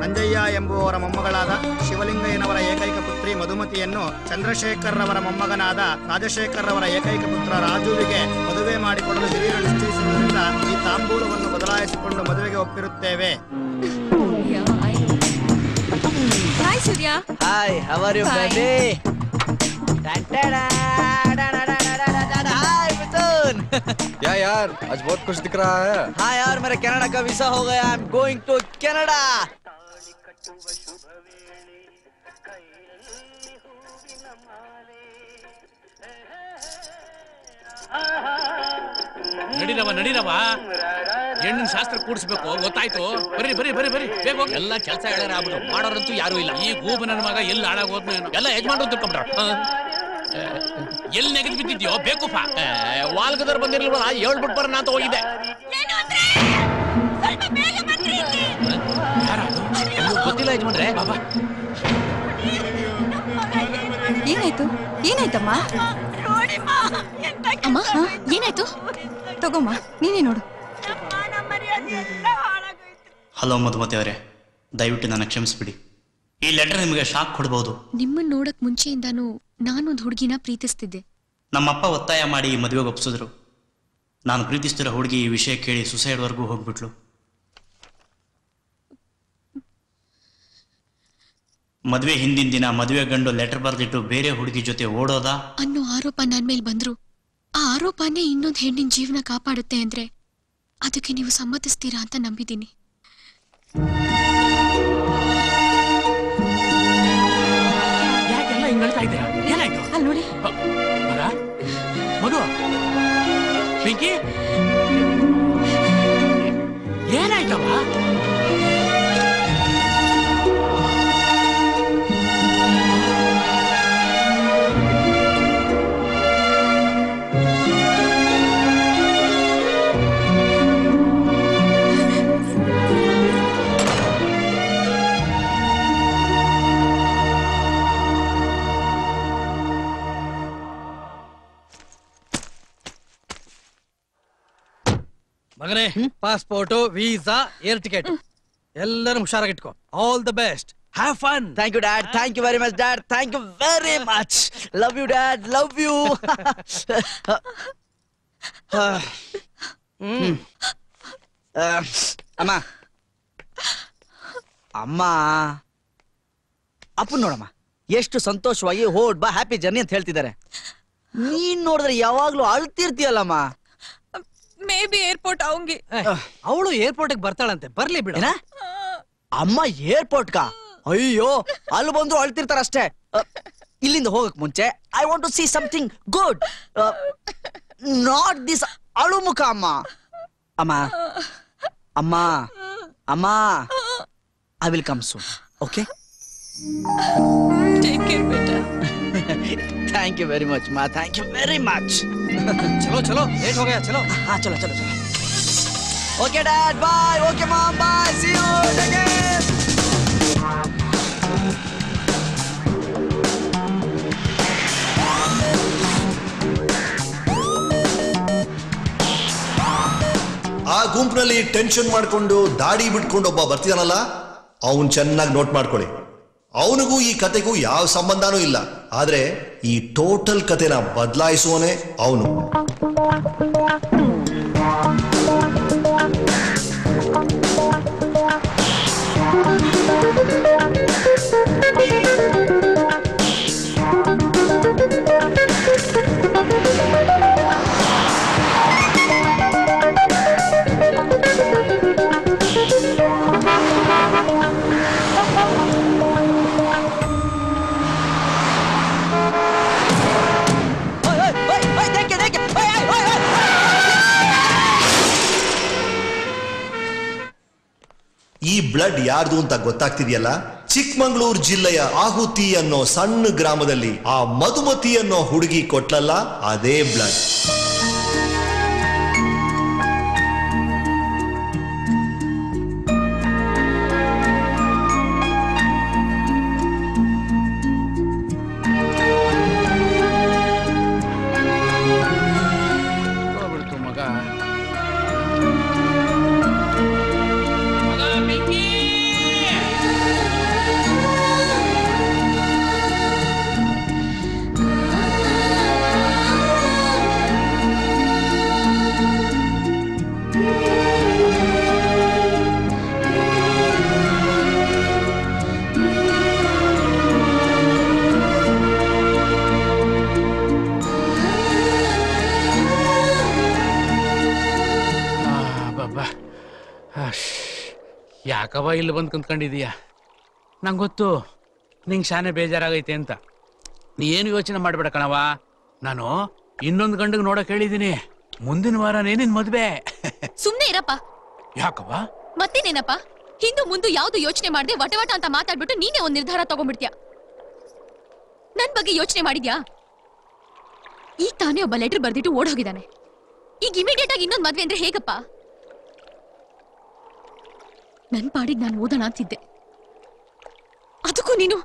ನಂಜಯ್ಯ ಎಂಬುವವರ ಮೊಮ್ಮಗಳಾದ ಶಿವಲಿಂಗಯ್ಯನವರ ಏಕೈಕ ಪುತ್ರಿ ಮಧುಮತಿಯನ್ನು ಚಂದ್ರಶೇಖರ್ ರವರ ಮೊಮ್ಮಗನಾದ ರಾಜಶೇಖರ್ ರವರ ಏಕೈಕ ಪುತ್ರ ರಾಜುವಿಗೆ ಮದುವೆ ಮಾಡಿಕೊಡಲು ಹಿರಿಯರು ನಿಶ್ಚಯಿಸಿರುವುದರಿಂದ ಈ ತಾಂಬೂಲವನ್ನು ಬದಲಾಯಿಸಿಕೊಂಡು ಮದುವೆಗೆ ಒಪ್ಪಿರುತ್ತೇವೆ. Hi Surya. Hi, how are you baby? Hi Mithun. क्या यार, आज बहुत कुछ दिख रहा है. हाँ यार, मेरा कनाडा का वीसा हो गया. I am going to Canada. ನಡೀರವ ಹೆಣ್ಣಿನ ಶಾಸ್ತ್ರ ಕೂಡಿಸ್ಬೇಕು, ಗೊತ್ತಾಯ್ತು? ಬರ್ರಿ ಬರ್ರಿ ಬರ್ರಿ ಬರ್ರಿ, ಬೇಗ ಹೋಗಿ. ಎಲ್ಲ ಕೆಲಸ ಹೇಳಾರ ಆಗ್ಬಿಟ್ರು, ಮಾಡೋರಂತೂ ಯಾರು ಇಲ್ಲ. ಈ ಗೂಬ ನನ್ನ ಮಗ ಎಲ್ಲಿ ಹಾಳಾಗ್ ಹೋದ್ನು ಏನೋ. ಎಲ್ಲ ಯಜಮಾನ್ರು ತಿಳ್ಕೊಂಡ್ರ. ಎಲ್ಲಿ ನೆಗೆದು ಬಿದ್ದಿದ್ಯೋ ಬೇಕುಪ್ಪ. ವಾಲ್ಗದರ್ ಬಂದಿರ್ಲಿಲ್ವಲ್ಲ, ಹೇಳ್ಬಿಟ್ಟು ಬರೋಣ ಅಂತ ಹೋಗಿದ್ದೆ. ಗೊತ್ತಿಲ್ಲ ಯಜಮಾನ್ರೆ. ಬಾಬಾ, ಏನಾಯ್ತಮ್ಮ? ಅಮ್ಮ ಏನಾಯ್ತು? ತಗೋಮ್ಮ, ನೀನೇ ನೋಡು. ಹಲೋ ಮಧುಮತಿ ಅವರೇ, ದಯವಿಟ್ಟು ನನ್ನ ಕ್ಷಮಿಸ್ಬಿಡಿ. ಈ ಲೆಟರ್ ನಿಮಗೆ ಶಾಕ್ ಕೊಡಬಹುದು. ನಿಮ್ಮನ್ನ ನೋಡಕ್ ಮುಂಚೆಯಿಂದಾನು ನಾನೊಂದು ಹುಡುಗಿನ ಪ್ರೀತಿಸ್ತಿದ್ದೆ. ನಮ್ಮಪ್ಪ ಒತ್ತಾಯ ಮಾಡಿ ಈ ಮದುವೆಗೆ ಒಪ್ಪಿಸಿದ್ರು. ನಾನು ಪ್ರೀತಿಸ್ತಿರೋ ಹುಡುಗಿ ಈ ವಿಷಯ ಕೇಳಿ ಸುಸೈಡ್ವರೆಗೂ ಹೋಗ್ಬಿಟ್ಲು. ಮದುವೆ ಹಿಂದಿನ ದಿನ ಮದುವೆ ಗಂಡು ಲೆಟರ್ ಬರೆದಿಟ್ಟು ಬೇರೆ ಹುಡುಗಿ ಜೊತೆ ಓಡೋದಾ ಅನ್ನೋ ಆರೋಪ ನನ್ ಮೇಲೆ ಬಂದ್ರು. ಆ ಆರೋಪನೇ ಇನ್ನೊಂದು ಹೆಣ್ಣಿನ ಜೀವನ ಕಾಪಾಡುತ್ತೆ ಅಂದ್ರೆ ಅದಕ್ಕೆ ನೀವು ಸಮ್ಮತಿಸ್ತೀರಾ ಅಂತ ನಂಬಿದ್ದೀನಿ. ಯಾಕೆಲ್ಲ ಹಿಂಗ್ ಹೇಳ್ತಾ ಇದ್ದೀರಾ? ಏನಾಯ್ತು? ಅಲ್ಲಿ ನೋಡಿ ಮಗ, ಮಧು, ಪಿಂಕಿ, ಏನಾಯ್ತವ? ಮಗನೇ ಪಾಸ್ಪೋರ್ಟ್ ವೀಸಾ ಏರ್ ಟಿಕೆಟ್ ಎಲ್ಲರೂ ಹುಷಾರಾಗಿಟ್ಕೋ. All the best. Have fun. Thank you dad. Thank you very much dad. Thank you very much. Love you dad. Love you. ಅಮ್ಮ ಅಮ್ಮ ಅಪ್ಪ ನೋಡಮ್ಮ ಎಷ್ಟು ಸಂತೋಷವಾಗಿ ಹೋಡ್ ಬಾ ಹ್ಯಾಪಿ ಜರ್ನಿ ಅಂತ ಹೇಳ್ತಿದ್ದಾರೆ. ನೀನ್ ನೋಡಿದ್ರೆ ಯಾವಾಗ್ಲೂ ಅಳ್ತಿರ್ತೀಯಲ್ಲಮ್ಮ. ಮೇ ಬಿ ಏರ್ಪೋರ್ಟ್ ಆਉਂಗಿ. ಅವಳು ಏರ್ಪೋರ್ಟ್ ಬರ್ತಾಳಂತೆ, ಬರ್ಲಿ ಬಿಡ. ಅಮ್ಮ ಏರ್ಪೋರ್ಟ್ ಕಾ? ಅಯ್ಯೋ ಅಲ್ಲಿ ಬಂದ್ರು ಅಳ್ತಿರ್ತಾರಷ್ಟೇ. ಇಲ್ಲಿಂದ ಹೋಗಕ್ ಮುಂಚೆ I want to see something good, not this ಅಳು ಮುಖ. ಅಮ್ಮ ಅಮ್ಮ ಅಮ್ಮ ಅಮ್ಮ I will come soon. Okay, take care ಬೇಟಾ. ಥ್ಯಾಂಕ್ ಯು ವೆರಿ ಮಚ್ ಮಾ. Thank you very much. ಚಲೋ ಚಲೋ ಲೇಟ್ हो गया. ಚಲೋ. हाँ चलो चलो चलो. Okay dad bye. Okay mom bye. See you again. ಆ ಗುಂಪಿನಲ್ಲಿ ಟೆನ್ಷನ್ ಮಾಡ್ಕೊಂಡು ದಾಡಿ ಬಿಟ್ಕೊಂಡು ಒಬ್ಬ ಬರ್ತಿದಾನಲ್ಲ, ಅವನ್ ಚೆನ್ನಾಗಿ ನೋಟ್ ಮಾಡ್ಕೊಳ್ಳಿ. ಅವನಿಗೂ ಈ ಕತೆಗೂ ಯಾವ ಸಂಬಂಧನೂ ಇಲ್ಲ. ಆದ್ರೆ ಈ ಟೋಟಲ್ ಕತೆನ ಬದಲಾಯಿಸುವನೇ ಅವನು. ಈ ಬ್ಲಡ್ ಯಾರ್ದು ಅಂತ ಗೊತ್ತಾಗ್ತಿದೆಯಲ್ಲ? ಚಿಕ್ಕಮಂಗ್ಳೂರು ಜಿಲ್ಲೆಯ ಆಹುತಿ ಅನ್ನೋ ಸಣ್ಣ ಗ್ರಾಮದಲ್ಲಿ ಆ ಮಧುಮತಿ ಅನ್ನೋ ಹುಡುಗಿ ಕೊಟ್ಲಲ್ಲ, ಅದೇ ಬ್ಲಡ್. ಯಾಕವ ಇಲ್ಲಿ ಬಂದು ಕುಂತ್ಕೊಂಡಿದೀಯ? ನಂಗೆ ಗೊತ್ತು ನಿಂಗೆ ಶಾನೆ ಬೇಜಾರಾಗೈತೆ ಅಂತ. ನೀ ಏನು ಯೋಚನೆ ಮಾಡ್ಬೇಡ ಕಣವ. ನಾನು ಇನ್ನೊಂದು ಗಂಡಿಗೆ ನೋಡಕ್ ಹೇಳಿದೀನಿ. ಮುಂದಿನ ವಾರನೇ ನಿನ್ ಮದ್ವೆ. ಸುಮ್ನೆ ಇರಪ್ಪ. ಯಾಕವ? ಮತ್ತೇನೇನಪ್ಪ? ಹಿಂದೂ ಮುಂದೆ ಯಾವ್ದು ಯೋಚನೆ ಮಾಡದೆ ವಟವಟ ಅಂತ ಮಾತಾಡ್ಬಿಟ್ಟು ನೀನೇ ಒಂದ್ ನಿರ್ಧಾರ ತಗೊಂಡ್ಬಿಡ್ತೀಯ. ನನ್ ಬಗ್ಗೆ ಯೋಚನೆ ಮಾಡಿದ್ಯಾ? ಈಗ ತಾನೇ ಒಬ್ಬ ಲೆಟರ್ ಬರ್ದಿಟ್ಟು ಓಡ್ ಹೋಗಿದ್ದಾನೆ. ಈಗ ಇಮಿಡಿಯೇಟ್ ಆಗಿ ಇನ್ನೊಂದ್ ಮದ್ವೆ ಅಂದ್ರೆ ಹೇಗಪ್ಪ? ನನ್ ಪಾಡಿಗೆ ನಾನು ಓದೋಣ ಅಂತಿದ್ದೆ, ಅದಕ್ಕೂ ನೀನು.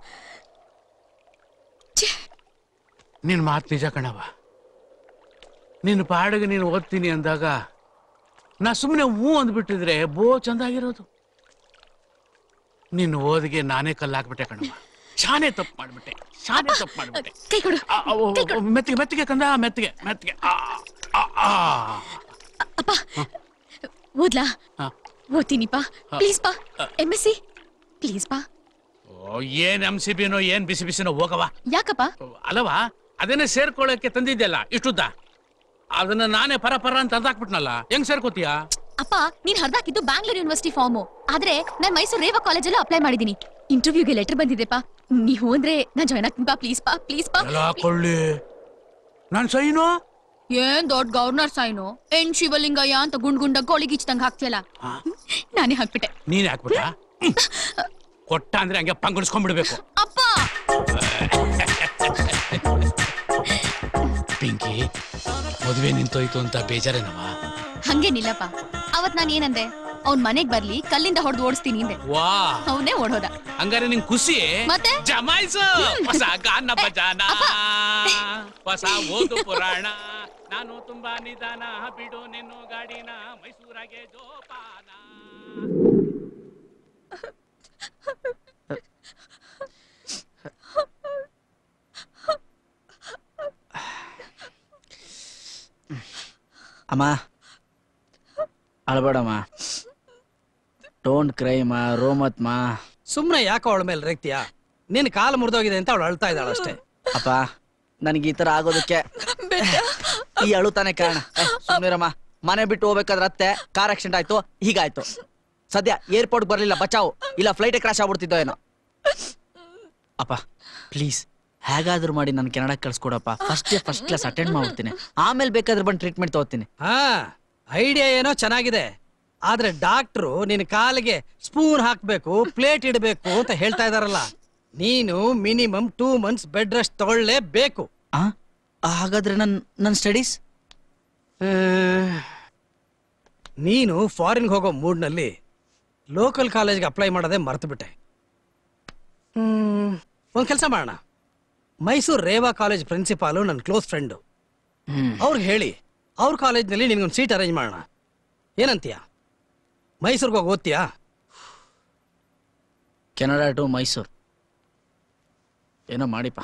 ನಿನ್ ಮಾತು ನಿಜ ಕಣವ. ನಿನ್ನ ಪಾಡಿಗೆ ನೀನು ಓದ್ತೀನಿ ಅಂದಾಗ ನಾ ಸುಮ್ಮನೆ ಹೂ ಅಂದ್ಬಿಟ್ಟಿದ್ರೆ ಬೋ ಚಂದಾಗಿರೋದು. ನಿನ್ನ ಓದಿಗೆ ನಾನೇ ಕಲ್ಲಾಕ್ಬಿಟ್ಟೆ ಕಣವ. ಶಾನೆ ತಪ್ಪು ಮಾಡ್ಬಿಟ್ಟೆ, ಶಾನೆ ತಪ್ಪು ಮಾಡ್ಬಿಟ್ಟೆ. ಕೈ ಕೊಡು. ಮೆತ್ತಿಗೆ ಮೆತ್ತಿಗೆ ಕಂದ, ಮೆತ್ತಿಗೆ ಮೆತ್ತಿಗೆ. ಅಪ್ಪ ಓದ್ಲಾ? ಓದ್ತೀನಿಪ್ಪ, ಪ್ಲೀಸ್ ಪಾ. MSc ಪ್ಲೀಸ್ ಪಾ. ಏನ್ MCBನೋ ಏನ್ ಬಿಸಿ ಬಿಸಿನೋ ಹೋಗವ. ಯಾಕಪ್ಪ? ಅಲ್ಲವಾ, ಅದೇನೇ ಸೇರ್ಕೊಳ್ಳಕ್ಕೆ ತಂದಿದ್ದೆಲ್ಲ ಇಷ್ಟುದ್ದ, ಅದನ್ನ ನಾನೇ ಪರ ಪರ ಅಂತ ಅರ್ಧಾಕ್ಬಿಟ್ನಲ್ಲ. ಹೆಂಗ್ ಸೇರ್ಕೋತೀಯ? ಅಪ್ಪ ನೀನ್ ಹರ್ದಾಕಿದ್ದು ಬ್ಯಾಂಗ್ಳೂರ್ ಯೂನಿವರ್ಸಿಟಿ ಫಾರ್ಮು. ಆದ್ರೆ ನಾನ್ ಮೈಸೂರು ರೇವಾ ಕಾಲೇಜಲ್ಲೂ ಅಪ್ಲೈ ಮಾಡಿದೀನಿ. ಇಂಟರ್ವ್ಯೂಗೆ ಲೆಟರ್ ಬಂದಿದೆಪ್ಪ. ನೀವು ಅಂದ್ರೆ ನಾನ್ ಜಾಯ್ನ್ ಆಗ್ತೀನಿ ಪಾ. ಪ್ಲೀಸ್ ಪಾ, ಪ್ಲೀಸ್ ಪಾ. ಕೊಳ್ಳಿ ನಾನ್ ಸೈನು. ಏನ್ ದೊಡ್ಡ ಗವರ್ನರ್ ಸೈನು? ಏನ್ ಶಿವಲಿಂಗಯ್ಯ ಅಂತ ಗುಂಡ್ ಗುಂಡ ಗೋಳಿಗಿಚ್ದಂಗ್ ಹಾಕ್ತಿಯಲ್ಲ, ನಾನೇ ಹಾಕ್ಬಿಟ್ಟೆ. ನೀನ್ ಹಾಕ್ಬಿಟ್ಟ? ಕೊಟ್ಟ ಅಂದ್ರೆ ಹಂಗೆ ಪಂಗುಡಿಸ್ಕೊಂಡ್ಬಿಡ್ಬೇಕು. ಅಪ್ಪ ಪಿಂಕಿ, ಮದುವೆ ನಿಂತೋಯ್ತು ಅಂತ ಬೇಜಾರೇನವ? ಹಂಗೇನಿಲ್ಲಪ್ಪ. ಅವತ್ ನಾನ್ ಏನಂದೆ? ಅವ್ನ್ ಮನೆಗ್ ಬರ್ಲಿ, ಕಲ್ಲಿಂದ ಹೊಡೆದು ಓಡಿಸ್ತೀನಿ ಅಂದೆ. ವಾ, ಅವನೇ ಓಡೋದ. ಹಂಗಾರೆ ನಿಂಗ್ ಖುಷಿ? ಮತ್ತೆ ಜಮಾಯಿಸು ಹೊಸ ಗಾನ ಭಜಾನ, ಹೊಸ ಓದು ಪುರಾಣ, ನಾನು ತುಂಬಾ ನಿಧಾನ ಬಿಡು ನಿನ್ನು ಗಾಡಿನ ಮೈಸೂರಾಗೆ ಜೋಪಾನ. ಅಮ್ಮ ಅಳ್ಬೇಡಮ್ಮ, ಡೋಂಟ್ ಕ್ರೈ ಮಾ, ರೋಮತ್ ಮಾ. ಸುಮ್ನೆ ಯಾಕೋ ಅವಳ ಮೇಲೆ ರೇಗ್ತೀಯಾ? ನಿನ್ ಕಾಲು ಮುರಿದೋಗಿದೆ ಅಂತ ಅವಳು ಅಳ್ತಾ ಇದ್ದಾಳ ಅಷ್ಟೇ. ಅಪ್ಪ ನನಗೆ ಈ ತರ ಆಗೋದಕ್ಕೆ ಈ ಅಳುತಾನೆ ಕಾರಣ. ಸುಮ್ನಿರಮ್ಮ, ಮನೆ ಬಿಟ್ಟು ಹೋಗ್ಬೇಕಾದ್ರೆ ಅತ್ತೆ ಕಾರ್ ಆಕ್ಸಿಡೆಂಟ್ ಆಯ್ತು, ಹೀಗಾಯ್ತು. ಸದ್ಯ ಏರ್ಪೋರ್ಟ್ ಬರ್ಲಿಲ್ಲ ಬಚಾವು, ಇಲ್ಲ ಫ್ಲೈಟ್ ಕ್ರಾಶ್ ಆಗ್ಬಿಡ್ತಿದ್ದೋ ಏನೋ. ಅಪ್ಪ ಪ್ಲೀಸ್ ಹೇಗಾದ್ರೂ ಮಾಡಿ ನಾನು ಕೆನಡಾಕ್ ಕಳ್ಸ್ಕೊಡಪ್ಪ. ಫಸ್ಟ್ ಕ್ಲಾಸ್ ಅಟೆಂಡ್ ಮಾಡ್ಬಿಡ್ತೀನಿ, ಆಮೇಲೆ ಬೇಕಾದ್ರೆ ಬಂದು ಟ್ರೀಟ್ಮೆಂಟ್ ತಗೋತೀನಿ. ಹಾ ಐಡಿಯಾ ಏನೋ ಚೆನ್ನಾಗಿದೆ, ಆದ್ರೆ ಡಾಕ್ಟ್ರು ನಿನ್ ಕಾಲಿಗೆ ಸ್ಪೂನ್ ಹಾಕ್ಬೇಕು, ಪ್ಲೇಟ್ ಇಡಬೇಕು ಅಂತ ಹೇಳ್ತಾ ಇದಾರಲ್ಲ. ನೀನು ಮಿನಿಮಮ್ 2 months ಬೆಡ್ ರೆಸ್ಟ್ ತಗೊಳ್ಳೇಬೇಕು. ಹಾಗಾದ್ರೆ ನನ್ನ ಸ್ಟಡೀಸ್? ನೀನು ಫಾರಿನ್ಗೆ ಹೋಗೋ ಮೂಡ್ನಲ್ಲಿ ಲೋಕಲ್ ಕಾಲೇಜ್ಗೆ ಅಪ್ಲೈ ಮಾಡೋದೇ ಮರ್ತು ಬಿಟ್ಟೆ. ಒಂದ್ ಕೆಲಸ ಮಾಡೋಣ, ಮೈಸೂರು ರೇವಾ ಕಾಲೇಜ್ ಪ್ರಿನ್ಸಿಪಾಲು ನನ್ನ ಕ್ಲೋಸ್ ಫ್ರೆಂಡು, ಅವ್ರಿಗೆ ಹೇಳಿ ಅವ್ರ ಕಾಲೇಜ್ನಲ್ಲಿ ನಿನ್ಗೊಂದು ಸೀಟ್ ಅರೇಂಜ್ ಮಾಡೋಣ. ಏನಂತೀಯ? ಮೈಸೂರಿಗೆ ಹೋಗಿ ಓದ್ತೀಯಾ? ಕೆನಡಾ ಟು ಮೈಸೂರು ಏನೋ ಮಾಡಿಪ್ಪ.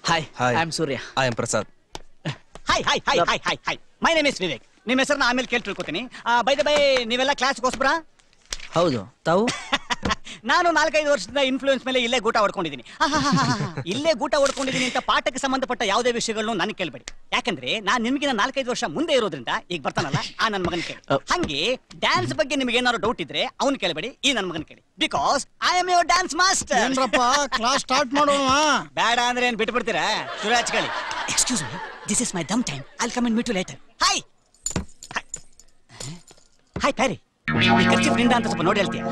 Hi. I am Surya. I am Prasad. Hi. My name is Vivek. ನಿಮ್ಮ ಹೆಸರನ್ನ ಆಮೇಲೆ ಕೇಳಿ ತಿಳ್ಕೊತೀನಿ. ಬೈ ದ ಬೈ ನೀವೆಲ್ಲ ಕ್ಲಾಸ್ಗೋಸ್ಕರ? ಹೌದು. ತಾವು? ನಾನು 4-5 ವರ್ಷದಿಂದ ಇನ್ಫ್ಲೂಯೆನ್ಸ್ ಮೇಲೆ ಇಲ್ಲೇ ಗೂಟ ಹೊಡ್ಕೊಂಡಿದ್ದೀನಿ. ಇಲ್ಲೇ ಗೂಟ ಹೊಡ್ಕೊಂಡಿದ್ದೀನಿ ಅಂತ ಪಾಠಕ್ಕೆ ಸಂಬಂಧಪಟ್ಟ ಯಾವುದೇ ವಿಷಯಗಳನ್ನು ನಾನು ಕೇಳಬೇಡಿ. ಯಾಕಂದ್ರೆ ನಾನು ನಿಮಗಿನ 4-5 ವರ್ಷ ಮುಂದೆ ಇರೋದ್ರಿಂದ ಈಗ ಬರ್ತಾನಲ್ಲ ಆ ನನ್ನ ಮಗನ ಕೇಳಿ. ಹಂಗೆ ಡ್ಯಾನ್ಸ್ ಬಗ್ಗೆ ನಿಮಗೆ ಏನಾದ್ರು ಡೌಟ್ ಇದ್ರೆ ಅವ್ನು ಕೇಳಬೇಡಿ, ಈ ನನ್ನ ಮಗನ ಕೇಳಿ. Because I am your dance master. ಏನ್ರಪ್ಪ ಕ್ಲಾಸ್ ಸ್ಟಾರ್ಟ್ ಮಾಡೋಣ? ಬೇಡ ಅಂದ್ರೆ ಏನ್ ಬಿಟ್ಟು ಬಿಡ್ತೀರಾ? ಶುರು ಹಚ್ಕೊಳ್ಳಿ. Excuse me, this is my ದಮ್ time. I'll come and meet you later. Hi Pyari, ಈ ಖರ್ಚು ಫ್ರೆಂಡ್ ಅಂತ ಸ್ವಲ್ಪ ನೋಡಿ ಹೇಳ್ತೀಯ?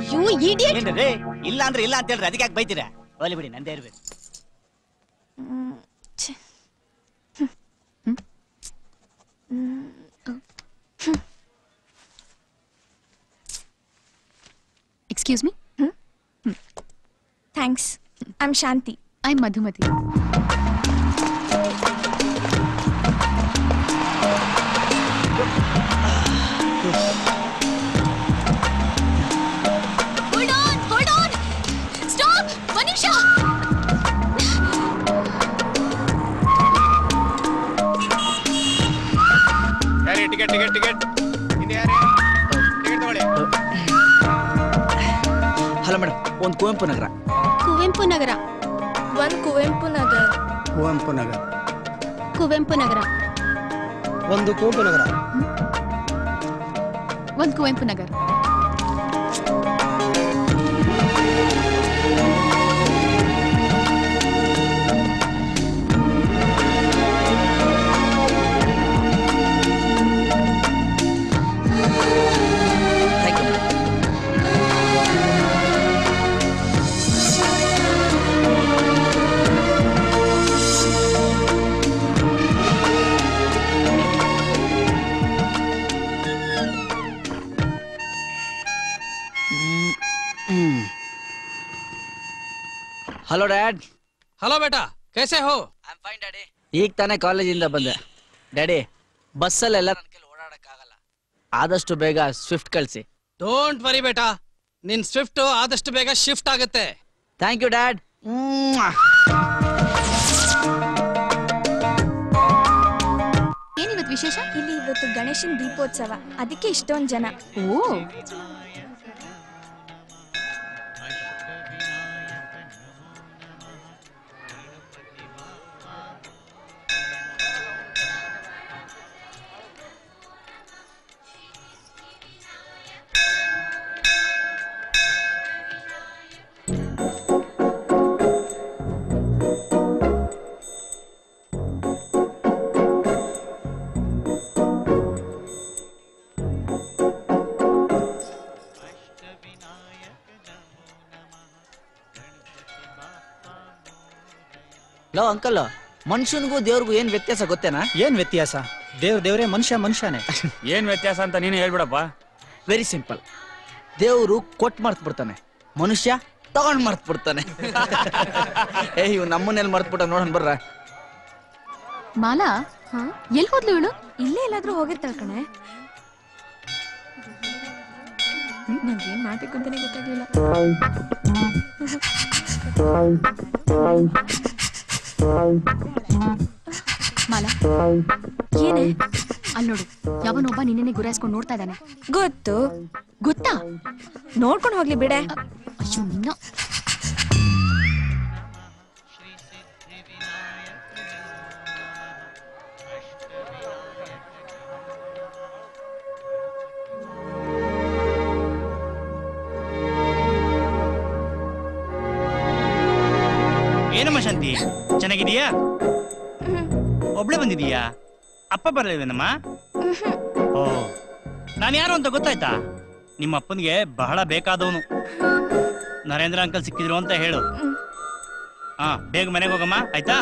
ಏನ್ರಿ ಇಲ್ಲ ಅಂದ್ರೆ ಇಲ್ಲ ಅಂತ ಹೇಳ್ರಿ, ಅದಕ್ಕೆ ಯಾಕೆ ಬೈತೀರಾ? ಹೋಲಿ ಬಿಡಿ, ನಂದೇ ಇರ್ಬೇಕು. Excuse me? Thanks. I'm Shanti. I'm Madhumati. Hold on! Stop! Manisha! Ticket ಹಿಂದೆ ಯಾರೇ ಟಿಕೆಟ್ ತಗೊಳ್ಳಿ. ಹಲೋ ಮೇಡಮ್, ಒಂದು ಕುವೆಂಪು ನಗರ. ಕುವೆಂಪು ನಗರ. ಒಂದು ಕುವೆಂಪು ನಗರ. ಕುವೆಂಪು ನಗರ. ಕುವೆಂಪು ನಗರ. ಒಂದು ಕುವೆಂಪು ನಗರ. ಒಂದು Kuvempu Nagar. Hello dad. Hello ಬೇಟಾ, ಕೈಸೆ ಹೋ? ಈಗ ತಾನೇ ಕಾಲೇಜಿಂದ ಬಂದೆ. ಡ್ಯಾಡಿ, ಬಸ್ಸಲ್ಲೆಲ್ಲ ನನ್ನ ಕೈಲಿ ಓಡಾಡಕ್ಕಾಗಲ್ಲ, ಆದಷ್ಟು ಬೇಗ ಸ್ವಿಫ್ಟ್ ಕಳಿಸಿ. ಡೋಂಟ್ ವರಿ ಬೇಟಾ, ನಿನ್ ಸ್ವಿಫ್ಟ್ ಆದಷ್ಟು ಬೇಗ ಶಿಫ್ಟ್ ಆಗುತ್ತೆ. Thank you dad. ಏನಿವತ್ತು ವಿಶೇಷ? ಇಲ್ಲಿ ಇವತ್ತು ಗಣೇಶನ್ ದೀಪೋತ್ಸವ, ಅದಕ್ಕೆ ಇಷ್ಟೊಂದು ಜನ. ಓ, ಲೋ ಅಂಕಲ್, ಮನುಷ್ಯನಿಗೂ ದೇವ್ರಿಗೂ ಏನ್ ವ್ಯತ್ಯಾಸ ಗೊತ್ತೇನಾ? ಏನ್ ವ್ಯತ್ಯಾಸ? ದೇವ್ರೇ, ಮನುಷ್ಯ ಮನುಷ್ಯನೇ. ಏನ್ ವ್ಯತ್ಯಾಸ ಅಂತ ನೀನು ಹೇಳ್ಬಿಡಪ್ಪ. Very simple. ದೇವ್ರು ಕೊಟ್ಟು ಮರ್ತ್ ಬಿಡ್ತಾನೆ, ಮನುಷ್ಯ ತಗೊಂಡ್ ಮರ್ತ್ ಬಿಡ್ತಾನೆ. ಇವ್ ನಮ್ಮನ್ನೆಲ್ಲಿ ಮರ್ತ್ ಬಿಟ್ಟ ನೋಡೋಣ ಬರ್ರ. ಮಾಲಾ, ಎಲ್ಲಿ ಹೋದ್ಲು ಇವಳು? ಇಲ್ಲೇ ಎಲ್ಲಾದ್ರೂ ಹೋಗಿರ್ತಾಳೆ ಕಣೆ. ನಂಗೇನ್ ಮಾಡ್ಬೇಕು ಅಂತಾನೆ ಗೊತ್ತಾಗ್ಲಿಲ್ಲ. ಮಾಲಾ, ಏನೇ? ಅಲ್ಲಿ ನೋಡು, ಯಾವನೊಬ್ಬ ನಿನ್ನೆ ಗುರಾಯಿಸ್ಕೊಂಡು ನೋಡ್ತಾ ಇದ್ದಾನೆ. ಗೊತ್ತು. ಗೊತ್ತಾ? ನೋಡ್ಕೊಂಡು ಹೋಗ್ಲಿ ಬಿಡೆ. ಅಯ್ಯೋ ನಿನ್ನ. ಏನಮ್ಮ ಶಾಂತಿ, ಚೆನ್ನಾಗಿದೀಯಾ? ಒಬ್ಳೆ ಬಂದಿದೀಯಾ? ಅಪ್ಪ ಬರಲಿಲ್ವೇನಮ್ಮ? ಓ, ನಾನು ಯಾರು ಅಂತ ಗೊತ್ತಾಯ್ತಾ? ನಿಮ್ಮ ಅಪ್ಪನಿಗೆ ಬಹಳ ಬೇಕಾದವನು. ನರೇಂದ್ರ ಅಂಕಲ್ ಸಿಕ್ಕಿದ್ರು ಅಂತ ಹೇಳು. ಹಾ, ಬೇಗ ಮನೆಗೆ ಹೋಗಮ್ಮ, ಆಯ್ತಾ?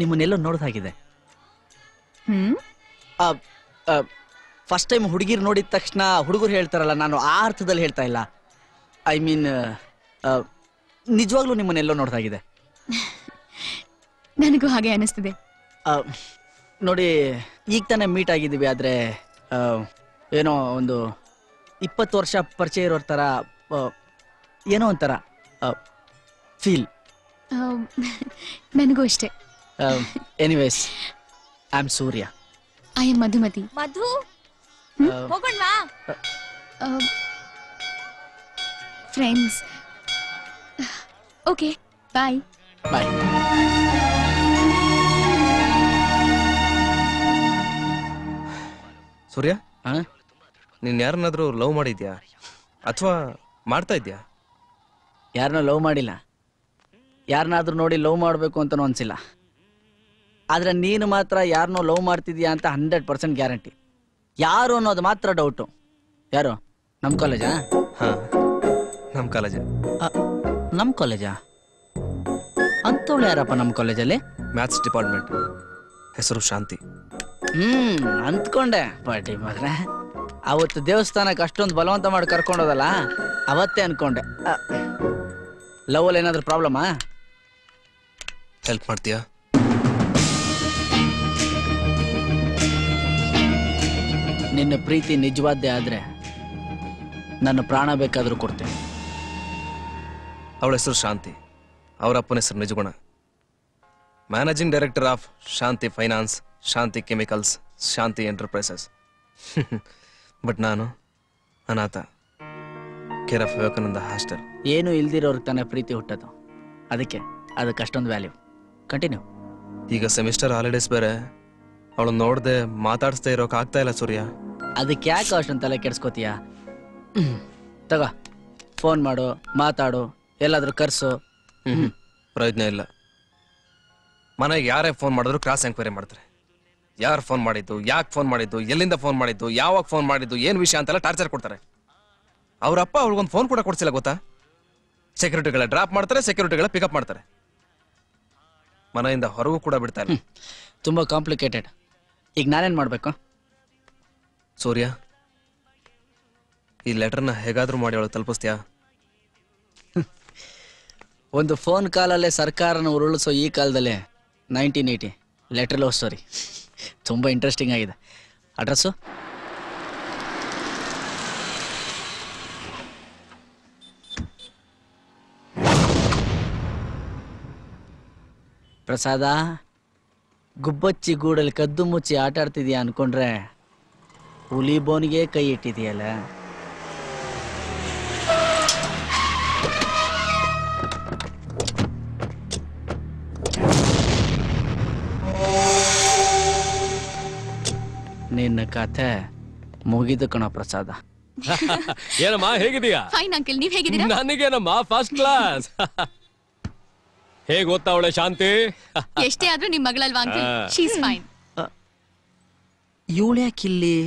ನಿಮ್ಮನ್ನೆಲ್ಲೋ ನೋಡ್ದಾಗಿದೆ. ಫಸ್ಟ್ ಟೈಮ್ ಹುಡುಗಿರ್ ನೋಡಿದ ತಕ್ಷಣ ಹುಡುಗರು ಹೇಳ್ತಾರಲ್ಲ, ನಾನು ಆ ಅರ್ಥದಲ್ಲಿ ಹೇಳ್ತಾ ಇಲ್ಲ. ಐ ಮೀನ್ ನಿಜವಾಗ್ಲೂ ನಿಮ್ಮನ್ನೆಲ್ಲೋ ನೋಡ್ದಾಗಿದೆ. ನನಗೂ ಹಾಗೆ ಅನಿಸ್ತಿದೆ. ನೋಡಿ, ಈಗ ತಾನೇ ಮೀಟ್ ಆಗಿದ್ದೀವಿ, ಆದ್ರೆ ಏನೋ ಒಂದು 20 ವರ್ಷ ಪರಿಚಯ ಇರೋ ಥರ ಏನೋ ಒಂಥರ ಫೀಲ್. ನನಗೂ ಅಷ್ಟೇ. Anyways, I am Surya. I am Madhumati. Madhu, ಹೋಗೋಣವಾ? Friends. Okay, bye. Bye. Surya, ನೀನ್ ಯಾರನ್ನಾದ್ರೂ ಲವ್ ಮಾಡಿದ್ಯಾ ಅಥವಾ ಮಾಡ್ತಾ ಇದ್ಯಾ? ಯಾರನ್ನ ಲವ್ ಮಾಡಿಲ್ಲ. ಯಾರನ್ನಾದ್ರೂ ನೋಡಿ ಲವ್ ಮಾಡಬೇಕು ಅಂತನೂ ಅನ್ಸಿಲ್ಲ. ಆದ್ರೆ ನೀನು ಮಾತ್ರ ಯಾರನ್ನೋ ಲವ್ ಮಾಡ್ತಿದ್ಯಾ ಅಂತ 100% ಗ್ಯಾರಂಟಿ. ಯಾರು ಅನ್ನೋದು ಮಾತ್ರ ಡೌಟು. ಯಾರು? ನಮ್ಮ ಕಾಲೇಜಾ? ಹಾ, ನಮ್ಮ ಕಾಲೇಜ. ನಮ್ಮ ಕಾಲೇಜಾ? ಅಂತವಳು ಯಾರಪ್ಪ ನಮ್ಮ ಕಾಲೇಜಲ್ಲಿ? ಮ್ಯಾಥ್ಸ್ ಡಿಪಾರ್ಟ್ಮೆಂಟ್, ಹೆಸರು ಶಾಂತಿ. ಅಂದ್ಕೊಂಡೆ ಪಾಟಿ ಮಾತ್ರ. ಅವತ್ತು ದೇವಸ್ಥಾನಕ್ಕೆ ಅಷ್ಟೊಂದು ಬಲವಂತ ಮಾಡಿ ಕರ್ಕೊಂಡೋದಲ್ಲ, ಅವತ್ತೇ ಅನ್ಕೊಂಡೆ. ಲವ್ ಅಲ್ಲಿ ಏನಾದ್ರೂ ಪ್ರಾಬ್ಲಮಾ? ಹೆಲ್ಪ್ ಮಾಡ್ತೀಯಾ? ನಿನ್ನ ಪ್ರೀತಿ ನಿಜವಾದ್ದೇ ಆದ್ರೆ ನನ್ನ ಪ್ರಾಣ ಬೇಕಾದ್ರೂ ಕೊಡ್ತೇನೆ. ಅವಳ ಹೆಸರು ಶಾಂತಿ, ಅವರ ಅಪ್ಪನ ಹೆಸರು Nijaguna. Managing director of Shanti finance, Shanti chemicals, Shanti enterprises. But ನಾನು ಅನಾಥ, ಕೇರ್ ಆಫ್ ವಿವೇಕಾನಂದ ಹಾಸ್ಟೆಲ್. ಏನು ಇಲ್ದಿರೋರ್ಗೆ ತಾನೇ ಪ್ರೀತಿ ಹುಟ್ಟೋದು, ಅದಕ್ಕೆ ಅದಕ್ಕೆ ಅಷ್ಟೊಂದು ವ್ಯಾಲ್ಯೂ. ಕಂಟಿನ್ಯೂ. ಈಗ ಸೆಮಿಸ್ಟರ್ ಹಾಲಿಡೇಸ್ ಬೇರೆ, ಅವಳು ನೋಡ್ದೆ ಮಾತಾಡಿಸ್ದೇ ಇರೋಕ್ ಆಗ್ತಾ ಇಲ್ಲ ಸೂರ್ಯ. ಅದಕ್ಕೆ ಯಾಕೆ ಅಷ್ಟೊಂದು ತಲೆ ಕೆಡ್ಸ್ಕೋತೀಯ? ತಗೋ, ಫೋನ್ ಮಾಡು, ಮಾತಾಡು, ಎಲ್ಲಾದ್ರೂ ಕರ್ಸು. ಪ್ರಯೋಜನ ಇಲ್ಲ. ಮನೆಗೆ ಯಾರೇ ಫೋನ್ ಮಾಡಿದ್ರು ಕ್ರಾಸ್ ಎಂಕ್ವೈರಿ ಮಾಡ್ತಾರೆ. ಯಾರು ಫೋನ್ ಮಾಡಿದ್ದು, ಯಾಕೆ ಫೋನ್ ಮಾಡಿದ್ದು, ಎಲ್ಲಿಂದ ಫೋನ್ ಮಾಡಿದ್ದು, ಯಾವಾಗ ಫೋನ್ ಮಾಡಿದ್ದು, ಏನ್ ವಿಷಯ ಅಂತೆಲ್ಲ ಟಾರ್ಚರ್ ಕೊಡ್ತಾರೆ. ಅವ್ರಪ್ಪ ಅವಳಿಗೊಂದು ಫೋನ್ ಕೂಡ ಕೊಡ್ಸಿಲ್ಲ ಗೊತ್ತಾ? ಸೆಕ್ಯೂರಿಟಿಗಳ ಡ್ರಾಪ್ ಮಾಡ್ತಾರೆ, ಸೆಕ್ಯೂರಿಟಿಗಳ ಪಿಕಪ್ ಮಾಡ್ತಾರೆ. ಮನೆಯಿಂದ ಹೊರಗೂ ಕೂಡ ಬಿಡ್ತಾ ಇಲ್ಲ. ತುಂಬಾ ಕಾಂಪ್ಲಿಕೇಟೆಡ್. ಈಗ ನಾನೇನ್ ಮಾಡ್ಬೇಕು? ಸೂರ್ಯ, ಈ ಲೆಟರ್ನ ಹೇಗಾದ್ರೂ ಮಾಡಿ ಅವಳು ತಲುಪಿಸ್ತೀಯಾ? ಒಂದು ಫೋನ್ ಕಾಲಲ್ಲೇ ಸರ್ಕಾರನ ಉರುಳಿಸೋ ಈ ಕಾಲದಲ್ಲೇ 1980 ಲೆಟರ್ ಲವ್ ಸ್ಟೋರಿ ತುಂಬಾ ಇಂಟ್ರೆಸ್ಟಿಂಗ್ ಆಗಿದೆ. ಅಡ್ರೆಸ್ಸು? ಪ್ರಸಾದ, ಗುಬ್ಬಚ್ಚಿ ಗೂಡಲ್ಲಿ ಕದ್ದು ಮುಚ್ಚಿ ಆಟ ಆಡ್ತಿದ್ಯಾ ಅನ್ಕೊಂಡ್ರೆ ಹುಲಿ ಬೋನಿಗೆ ಕೈ ಇಟ್ಟಿದೆಯಲ್ಲ. ನಿನ್ನ ಕಥೆ ಮುಗಿದು ಕಣ ಪ್ರಸಾದ. ಏನಮ್ಮ ಹೇಗಿದೀಯಾ? ಫೈನ್ ಅಂಕಲ್, ನೀವ್ ಹೇಗಿದ್ದೀರಾ? ನನಗೇನಮ್ಮ ಫಸ್ಟ್ ಕ್ಲಾಸ್. ಹೇಗ್ ಓದ್ತಾ ಅವಳೆ ಶಾಂತಿ? ಎಷ್ಟೇ ಆದ್ರೂ ನಿಮ್ ಮಗಳಲ್ವಾ ಅಂಕಲ್? She is fine. ಇವಳ್ಯಾಕಿಲ್ಲಿ?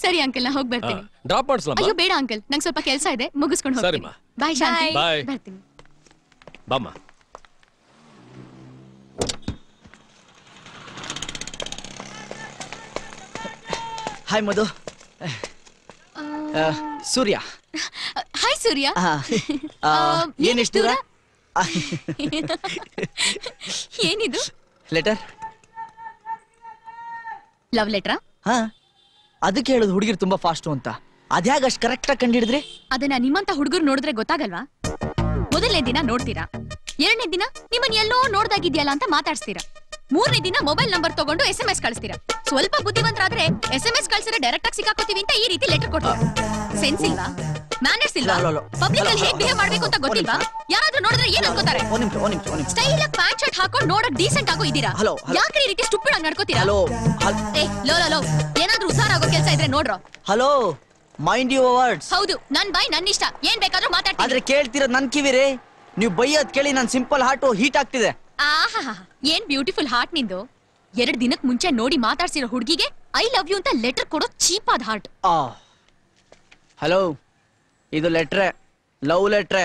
ಸರಿ ಅಂಕಲ್, ನಾ ಹೋಗಿ ಬರ್ತೀನಿ. ಡ್ರಾಪ್ ಮಾಡ್ಸಲಮ್ಮ? ಅಯ್ಯೋ ಬೇಡ ಅಂಕಲ್, ನಂಗೆ ಸ್ವಲ್ಪ ಕೆಲಸ ಇದೆ, ಮುಗಿಸ್ಕೊಂಡು ಹೋಗ್ತೀನಿ. ಬಾಯ್ ಶಾಂತಿ. ಬಾಯ್. ಬರ್ತೀನಿ. ಬಾಮ್ಮ. ಹಾಯ್ ಮಧು. ಸೂರ್ಯ. ಹಾಯ್ ಸೂರ್ಯ. ಏನಿಷ್ಟು ದೂರ? ಏನಿದು? ಲೆಟರ್. ಲವ್ ಲೆಟ್ರಾ? ಹಾ, ಅದಕ್ಕೆ ಹೇಳುದು ಹುಡುಗಿರು ತುಂಬಾ ಫಾಸ್ಟು ಅಂತ. ಅದ್ಯಾಗ ಅಷ್ಟು ಕರೆಕ್ಟ್ ಆಗಿ ಕಂಡಿಡಿದ್ರಿ? ಅದನ್ನ ನಿಮ್ಮಂತ ಹುಡುಗರು ನೋಡಿದ್ರೆ ಗೊತ್ತಾಗಲ್ವಾ? ಮೊದಲನೇ ದಿನ ನೋಡ್ತೀರಾ, ಎರಡನೇ ದಿನ ನಿಮ್ಮನ್ನ ಎಲ್ಲೋ ನೋಡ್ದಾಗಿದ್ಯಲ್ಲ ಅಂತ ಮಾತಾಡ್ಸ್ತೀರಾ, ಮೂರನೇ ದಿನ ಮೊಬೈಲ್ ನಂಬರ್ ತಗೊಂಡು SMS ಕಳಿಸ್ತೀರಾ. ಸ್ವಲ್ಪ ಬುದ್ಧಿವಂತರಾದ್ರೆ SMS ಕಳ್ಸಿದ್ರೆ ಡೈರೆಕ್ಟ್ ಆಗಿ ಸಿಕ್ಕಾಕೋತೀವಿ ಅಂತ ಈ ರೀತಿ ಲೆಟರ್ ಕೊಡ್ತೀರಾ. ಸೆನ್ಸ್ ಇಲ್ವಾ? ಮ್ಯಾನರ್ಸ್ ಇಲ್ವಾ? ಪಬ್ಲಿಕ್ ಅಲ್ಲಿ ಹೇಗೆ ಬಿಹೇವ್ ಮಾಡ್ಬೇಕು ಅಂತ ಗೊತ್ತಿಲ್ವಾ? ಯಾರಾದ್ರೂ ನೋಡಿದ್ರೆ ಏನ್ ಅನ್ಕೋತಾರೆ? ಸ್ಟೈಲ್ ಆಗಿ ಪ್ಯಾಂಟ್ ಶರ್ಟ್ ಹಾಕೊಂಡು ನೋಡಕ್ ಡೀಸೆಂಟ್ ಆಗೋ ಇದ್ದೀರಾ? ಯಾಕ್ರಿ ಈ ರೀತಿ ಸ್ಟುಪಿಡ್ ಆಗಿ ನಡ್ಕೋತೀರಾ? ಲೋ ಏನಾದ್ರೂ ಉಸಾರ್ ಆಗೋ ಕೆಲಸ ಇದ್ರೆ ನೋಡ್ರೋ. Hello, mind your words. ಹೌದು, ನನ್ ಬಾಯ್ ನನ್ನ ಇಷ್ಟ, ಏನ್ ಬೇಕಾದ್ರೂ ಮಾತಾಡ್ತೀನಿ. ಆದ್ರೆ ಕೇಳ್ತಿರೋದ್ ನನ್ ಕಿವಿರೇ. ನೀವು ಬೈಯೋದ್ ಕೇಳಿ ನನ್ ಸಿಂಪಲ್ ಹಾರ್ಟ್ ಹೀಟ್ ಆಗ್ತಿದೆ. ಆಹಾ, ಏನ್ ಬ್ಯೂಟಿಫುಲ್ ಹಾರ್ಟ್ ನಿಂದು. 2 ದಿನಕ್ ಮುಂಚೆ ನೋಡಿ ಮಾತಾಡ್ಸಿರೋ ಹುಡುಗಿಗೆ ಐ ಲವ್ ಯು ಅಂತ ಲೆಟರ್ ಕೊಡೋ ಚೀಪ್ ಆದ ಹಾರ್ಟ್. ಹಲೋ, ಇದು ಲೆಟ್ರೆ, ಲವ್ ಲೆಟ್ರೆ.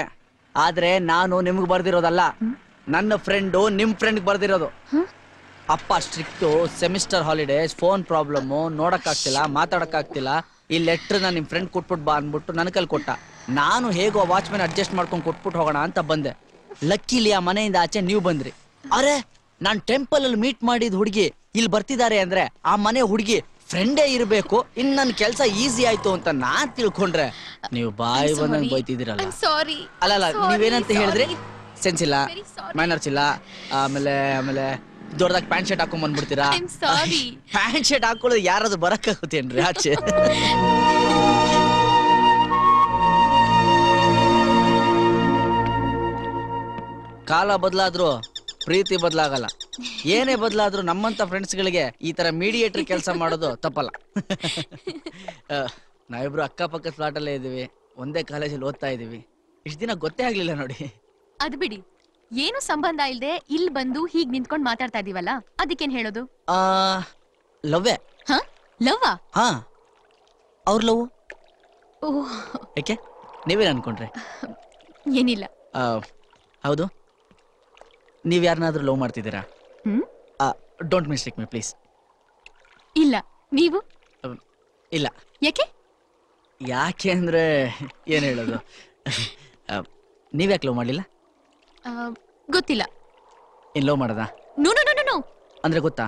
ಆದ್ರೆ ನಾನು ನಿಮ್ಗೆ ಬರ್ದಿರೋದಲ್ಲ, ನನ್ನ ಫ್ರೆಂಡು ನಿಮ್ ಫ್ರೆಂಡ್ ಬರ್ದಿರೋದು. ಅಪ್ಪ strict, semester holidays, phone problem, ನೋಡಕ್ಕಾಗ್ತಿಲ್ಲ, ಮಾತಾಡಕ್ಕಾಗ್ತಿಲ್ಲ, ಈ ಲೆಟ್ರನ್ನ ನಿಮ್ ಫ್ರೆಂಡ್ ಕೊಟ್ಬಿಟ್ಟು ಬಾ ಅನ್ಬಿಟ್ಟು ನನ್ನ ಕೈಲಿ ಕೊಟ್ಟ. ನಾನು ಹೇಗೋ ವಾಚ್ಮೆನ್ ಅಡ್ಜಸ್ಟ್ ಮಾಡ್ಕೊಂಡು ಕೊಟ್ಬಿಟ್ಟು ಹೋಗೋಣ ಅಂತ ಬಂದೆ. ಲಕ್ಕಿಲಿ ಆ ಮನೆಯಿಂದ ಆಚೆ ನೀವು ಬಂದ್ರಿ. ಅರೆ, ನಾನ್ ಟೆಂಪಲ್ ಅಲ್ಲಿ ಮೀಟ್ ಮಾಡಿದ ಹುಡುಗಿ ಇಲ್ಲಿ ಬರ್ತಿದ್ದಾರೆ ಅಂದ್ರೆ ಆ ಮನೆ ಹುಡುಗಿ ಫ್ರೆಂಡೇ ಇರ್ಬೇಕು, ಇನ್ ನನ್ ಕೆಲ್ಸ ಈಸಿ ಆಯ್ತು ಅಂತ ನಾನ್ ತಿಳ್ಕೊಂಡ್ರೆ ನೀವು ಬಾಯಿ ಬಂದಂಗ್ ಬೈತಿದ್ದೀರಲ್ಲ. ಅಲ್ಲ, ನೀವೇನಂತ ಹೇಳಿದ್ರಿ? ಸೆನ್ಸ್ ಇಲ್ಲ, ಮ್ಯಾನರ್ಸ್ ಇಲ್ಲ, ಆಮೇಲೆ ದೊಡ್ಡದಾಗಿ ಪ್ಯಾಂಟ್ ಶರ್ಟ್ ಹಾಕೊಂಡ್ ಬಂದ್ಬಿಡ್ತೀರಾ. ಪ್ಯಾಂಟ್ ಶರ್ಟ್ ಹಾಕೊಳ್ಳೋದು ಯಾರಾದ್ರೂ ಬರಕ್ಕಾಗುತ್ತೇನ್ರಿ ಆಚೆ? ಕಾಲ ಬದಲಾದ್ರೂ ಪ್ರೀತಿ ಬದಲಾಗಲ್ಲ. ಏನೇ ಬದಲಾದ್ರೂ ನಮ್ಮಂತ ಫ್ರೆಂಡ್ಸ್ಗಳಿಗೆ ಈ ತರ ಮೀಡಿಯೇಟರ್ ಕೆಲಸ ಮಾಡೋದು ತಪ್ಪಲ್ಲ. ನಾವಿಬ್ರು ಅಕ್ಕಪಕ್ಕ ಫ್ಲಾಟ್ ಅಲ್ಲೇ ಇದೀವಿ, ಒಂದೇ ಕಾಲೇಜಲ್ಲಿ ಓದ್ತಾ ಇದೀವಿ. ಇಷ್ಟ ದಿನ ಗೊತ್ತೇ ಆಗ್ಲಿಲ್ಲ ನೋಡಿ. ಅದ್ ಬಿಡಿ, ಏನು ಸಂಬಂಧ ಇಲ್ದೆ ಇಲ್ಲಿ ಬಂದು ಹೀಗ್ ನಿಂತ್ಕೊಂಡ್ ಮಾತಾಡ್ತಾ ಇದೀವಲ್ಲ, ಅದಕ್ಕೇನ್ ಹೇಳೋದು? ಲವ್ವೇ. ಲವ್ವಾ? ಹಾ, ಅವ್ರ ಲವ್. ಓಹ್, ಯಾಕೆ ನೀವೇನ್ ಅನ್ಕೊಂಡ್ರೆ? ಏನಿಲ್ಲ. ಹೌದು, ನೀವ್ ಯಾರನ್ನಾದ್ರೂ ಲವ್ ಮಾಡ್ತಿದ್ದೀರಾ? Don't mistake me please. ಇಲ್ಲ. ನೀವು? ಇಲ್ಲ. ಯಾಕೆ? ಯಾಕೆ ಅಂದ್ರೆ ಏನ್ ಹೇಳೋದು, ನೀವ್ಯಾಕೆ ಲವ್ ಮಾಡ್ಲಿಲ್ಲ? ಗೊತ್ತಿಲ್ಲ. ಏನ್ ಲವ್ ಮಾಡದ? No no no no. ಅಂದ್ರೆ ಗೊತ್ತಾ?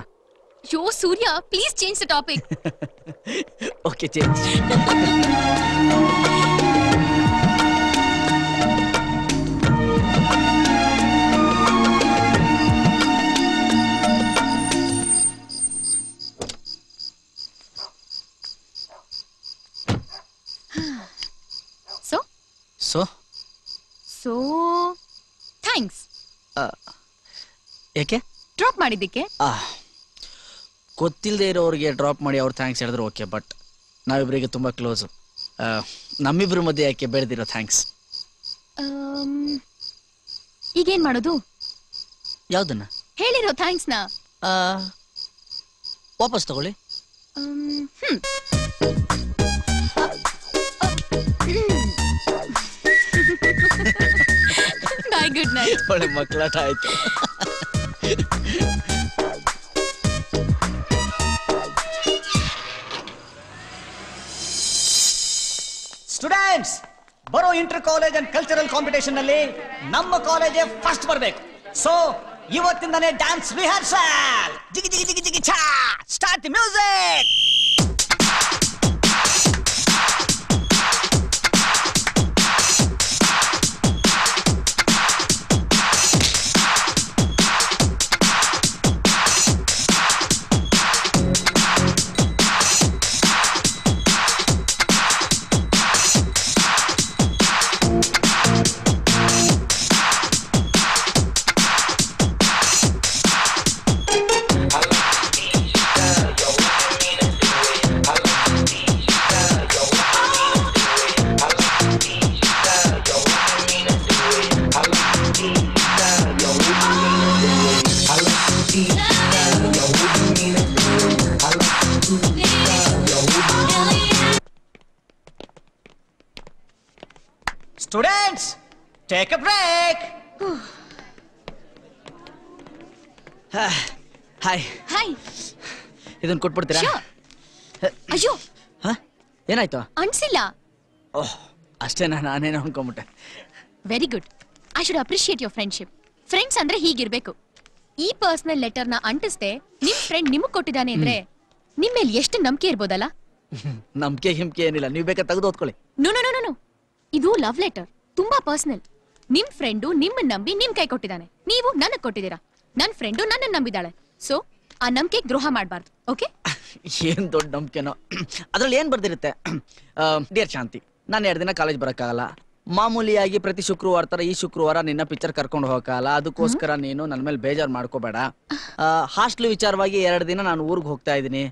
Yo Surya, please change the topic. Okay, change. So, thanks. ಯಾಕೆ? ಡ್ರಾಪ್ ಮಾಡಿದ್ದಕ್ಕೆ. ಗೊತ್ತಿಲ್ಲದೆ ಇರೋರಿಗೆ ಡ್ರಾಪ್ ಮಾಡಿ ಅವ್ರು ಥ್ಯಾಂಕ್ಸ್ ಹೇಳಿದ್ರು ಓಕೆ, ಬಟ್ ನಾವಿಬ್ಬರಿಗೆ ತುಂಬ ಕ್ಲೋಸು. ನಮ್ಮಿಬ್ಬರ ಮಧ್ಯೆ ಯಾಕೆ ಬೆಳೆದಿರೋ ಥ್ಯಾಂಕ್ಸ್? ಈಗೇನ್ ಮಾಡೋದು? ಯಾವ್ದನ್ನ? ಹೇಳಿರೋ ಥ್ಯಾಂಕ್ಸ್ನ ವಾಪಸ್ ತಗೊಳ್ಳಿ. Bye, good night. ಒಳ್ಳೆ ಮಕ್ಕಳಾಟ ಆಯ್ತು. ಸ್ಟೂಡೆಂಟ್ಸ್, ಬರೋ inter college and cultural competition ನಲ್ಲಿ ನಮ್ಮ ಕಾಲೇಜೇ ಫಸ್ಟ್ ಬರಬೇಕು. ಸೊ ಇವತ್ತಿಂದನೇ ಡ್ಯಾನ್ಸ್ ರಿಹರ್ಸಲ್. ಜಿಗಿ ಜಿಗಿ ಜಿಗಿ ಜಿಗಿ ಛಾ, start the music. Students, take a break. Hi. Hi. ಇದನ್ನ ಕೊಟ್ಬಿಡ್ತೀರಾ? ಅಯ್ಯೋ, ಏನಾಯ್ತು? ಅನ್ಸಿಲ್ಲ. ಓಹ್, ಅಷ್ಟೇನಾ? ನಾನೇನು ಅನ್ಕೊಂಬಿಟ್ಟೆ. Very good. I should appreciate your friendship. Friends ಅಂದ್ರೆ ಹೀಗಿರ್ಬೇಕು. ಈ ಪರ್ಸನಲ್ ಲೆಟರ್ ನ ಅಂಟಿಸ್ದೆ ನಿಮ್ ಫ್ರೆಂಡ್ ನಿಮಗ್ ಕೊಟ್ಟಿದ್ದಾನೆ ಅಂದ್ರೆ ನಿಮ್ ಮೇಲೆ ಎಷ್ಟು ನಂಬಿಕೆ ಇರ್ಬೋದಲ್ಲ? ನಂಬಿಕೆ ಗಿಂಬಿಕೆ ಏನಿಲ್ಲ, ನೀವು ಬೇಕಾದ್ರೆ ತೆಗೆದು ಓದ್ಕೊಳ್ಳಿ. ನೋ ನೋ ನೋ ನೋ, ಇದು ಲವ್ ಲೆಟರ್, ತುಂಬಾ ಪರ್ಸನಲ್. ನಿಮ್ ಫ್ರೆಂಡು ನಿಮ್ಮನ್ನ ನಂಬಿ ನಿಮ್ ಕೈ ಕೊಟ್ಟಿದ್ದಾನೆ, ನೀವು ನನಗ್ ಕೊಟ್ಟಿದ್ದೀರಾ. ನನ್ ಫ್ರೆಂಡು ನನ್ನ ನಂಬಿದಾಳೆ. ಸೊ ಆ ನಂಬಿಕೆ ದ್ರೋಹ ಮಾಡಬಾರ್ದು. ಓಕೆ? ಏನ್ ದೊಡ್ಡ ನಂಬಿಕೆನೋ. ಅದ್ರಲ್ಲಿ ಏನ್ ಬರ್ದಿರುತ್ತೆ? ಡಿಯರ್ ಶಾಂತಿ, ನಾನು 2 ದಿನ ಕಾಲೇಜ್ ಬರಕ್ಕಾಗಲ್ಲ. ಮಾಮೂಲಿಯಾಗಿ ಪ್ರತಿ ಶುಕ್ರವಾರ ತರ ಈ ಶುಕ್ರವಾರ ನಿನ್ನ ಪಿಕ್ಚರ್ ಕರ್ಕೊಂಡು ಹೋಗಕ್ಕಾಗಲ್ಲ. ಅದಕ್ಕೋಸ್ಕರ ನೀನು ನನ್ನ ಮೇಲೆ ಬೇಜಾರು ಮಾಡ್ಕೋಬೇಡ. ಹಾಸ್ಟೆಲ್ ವಿಚಾರವಾಗಿ 2 ದಿನ ನಾನು ಊರಿಗೆ ಹೋಗ್ತಾ ಇದ್ದೀನಿ.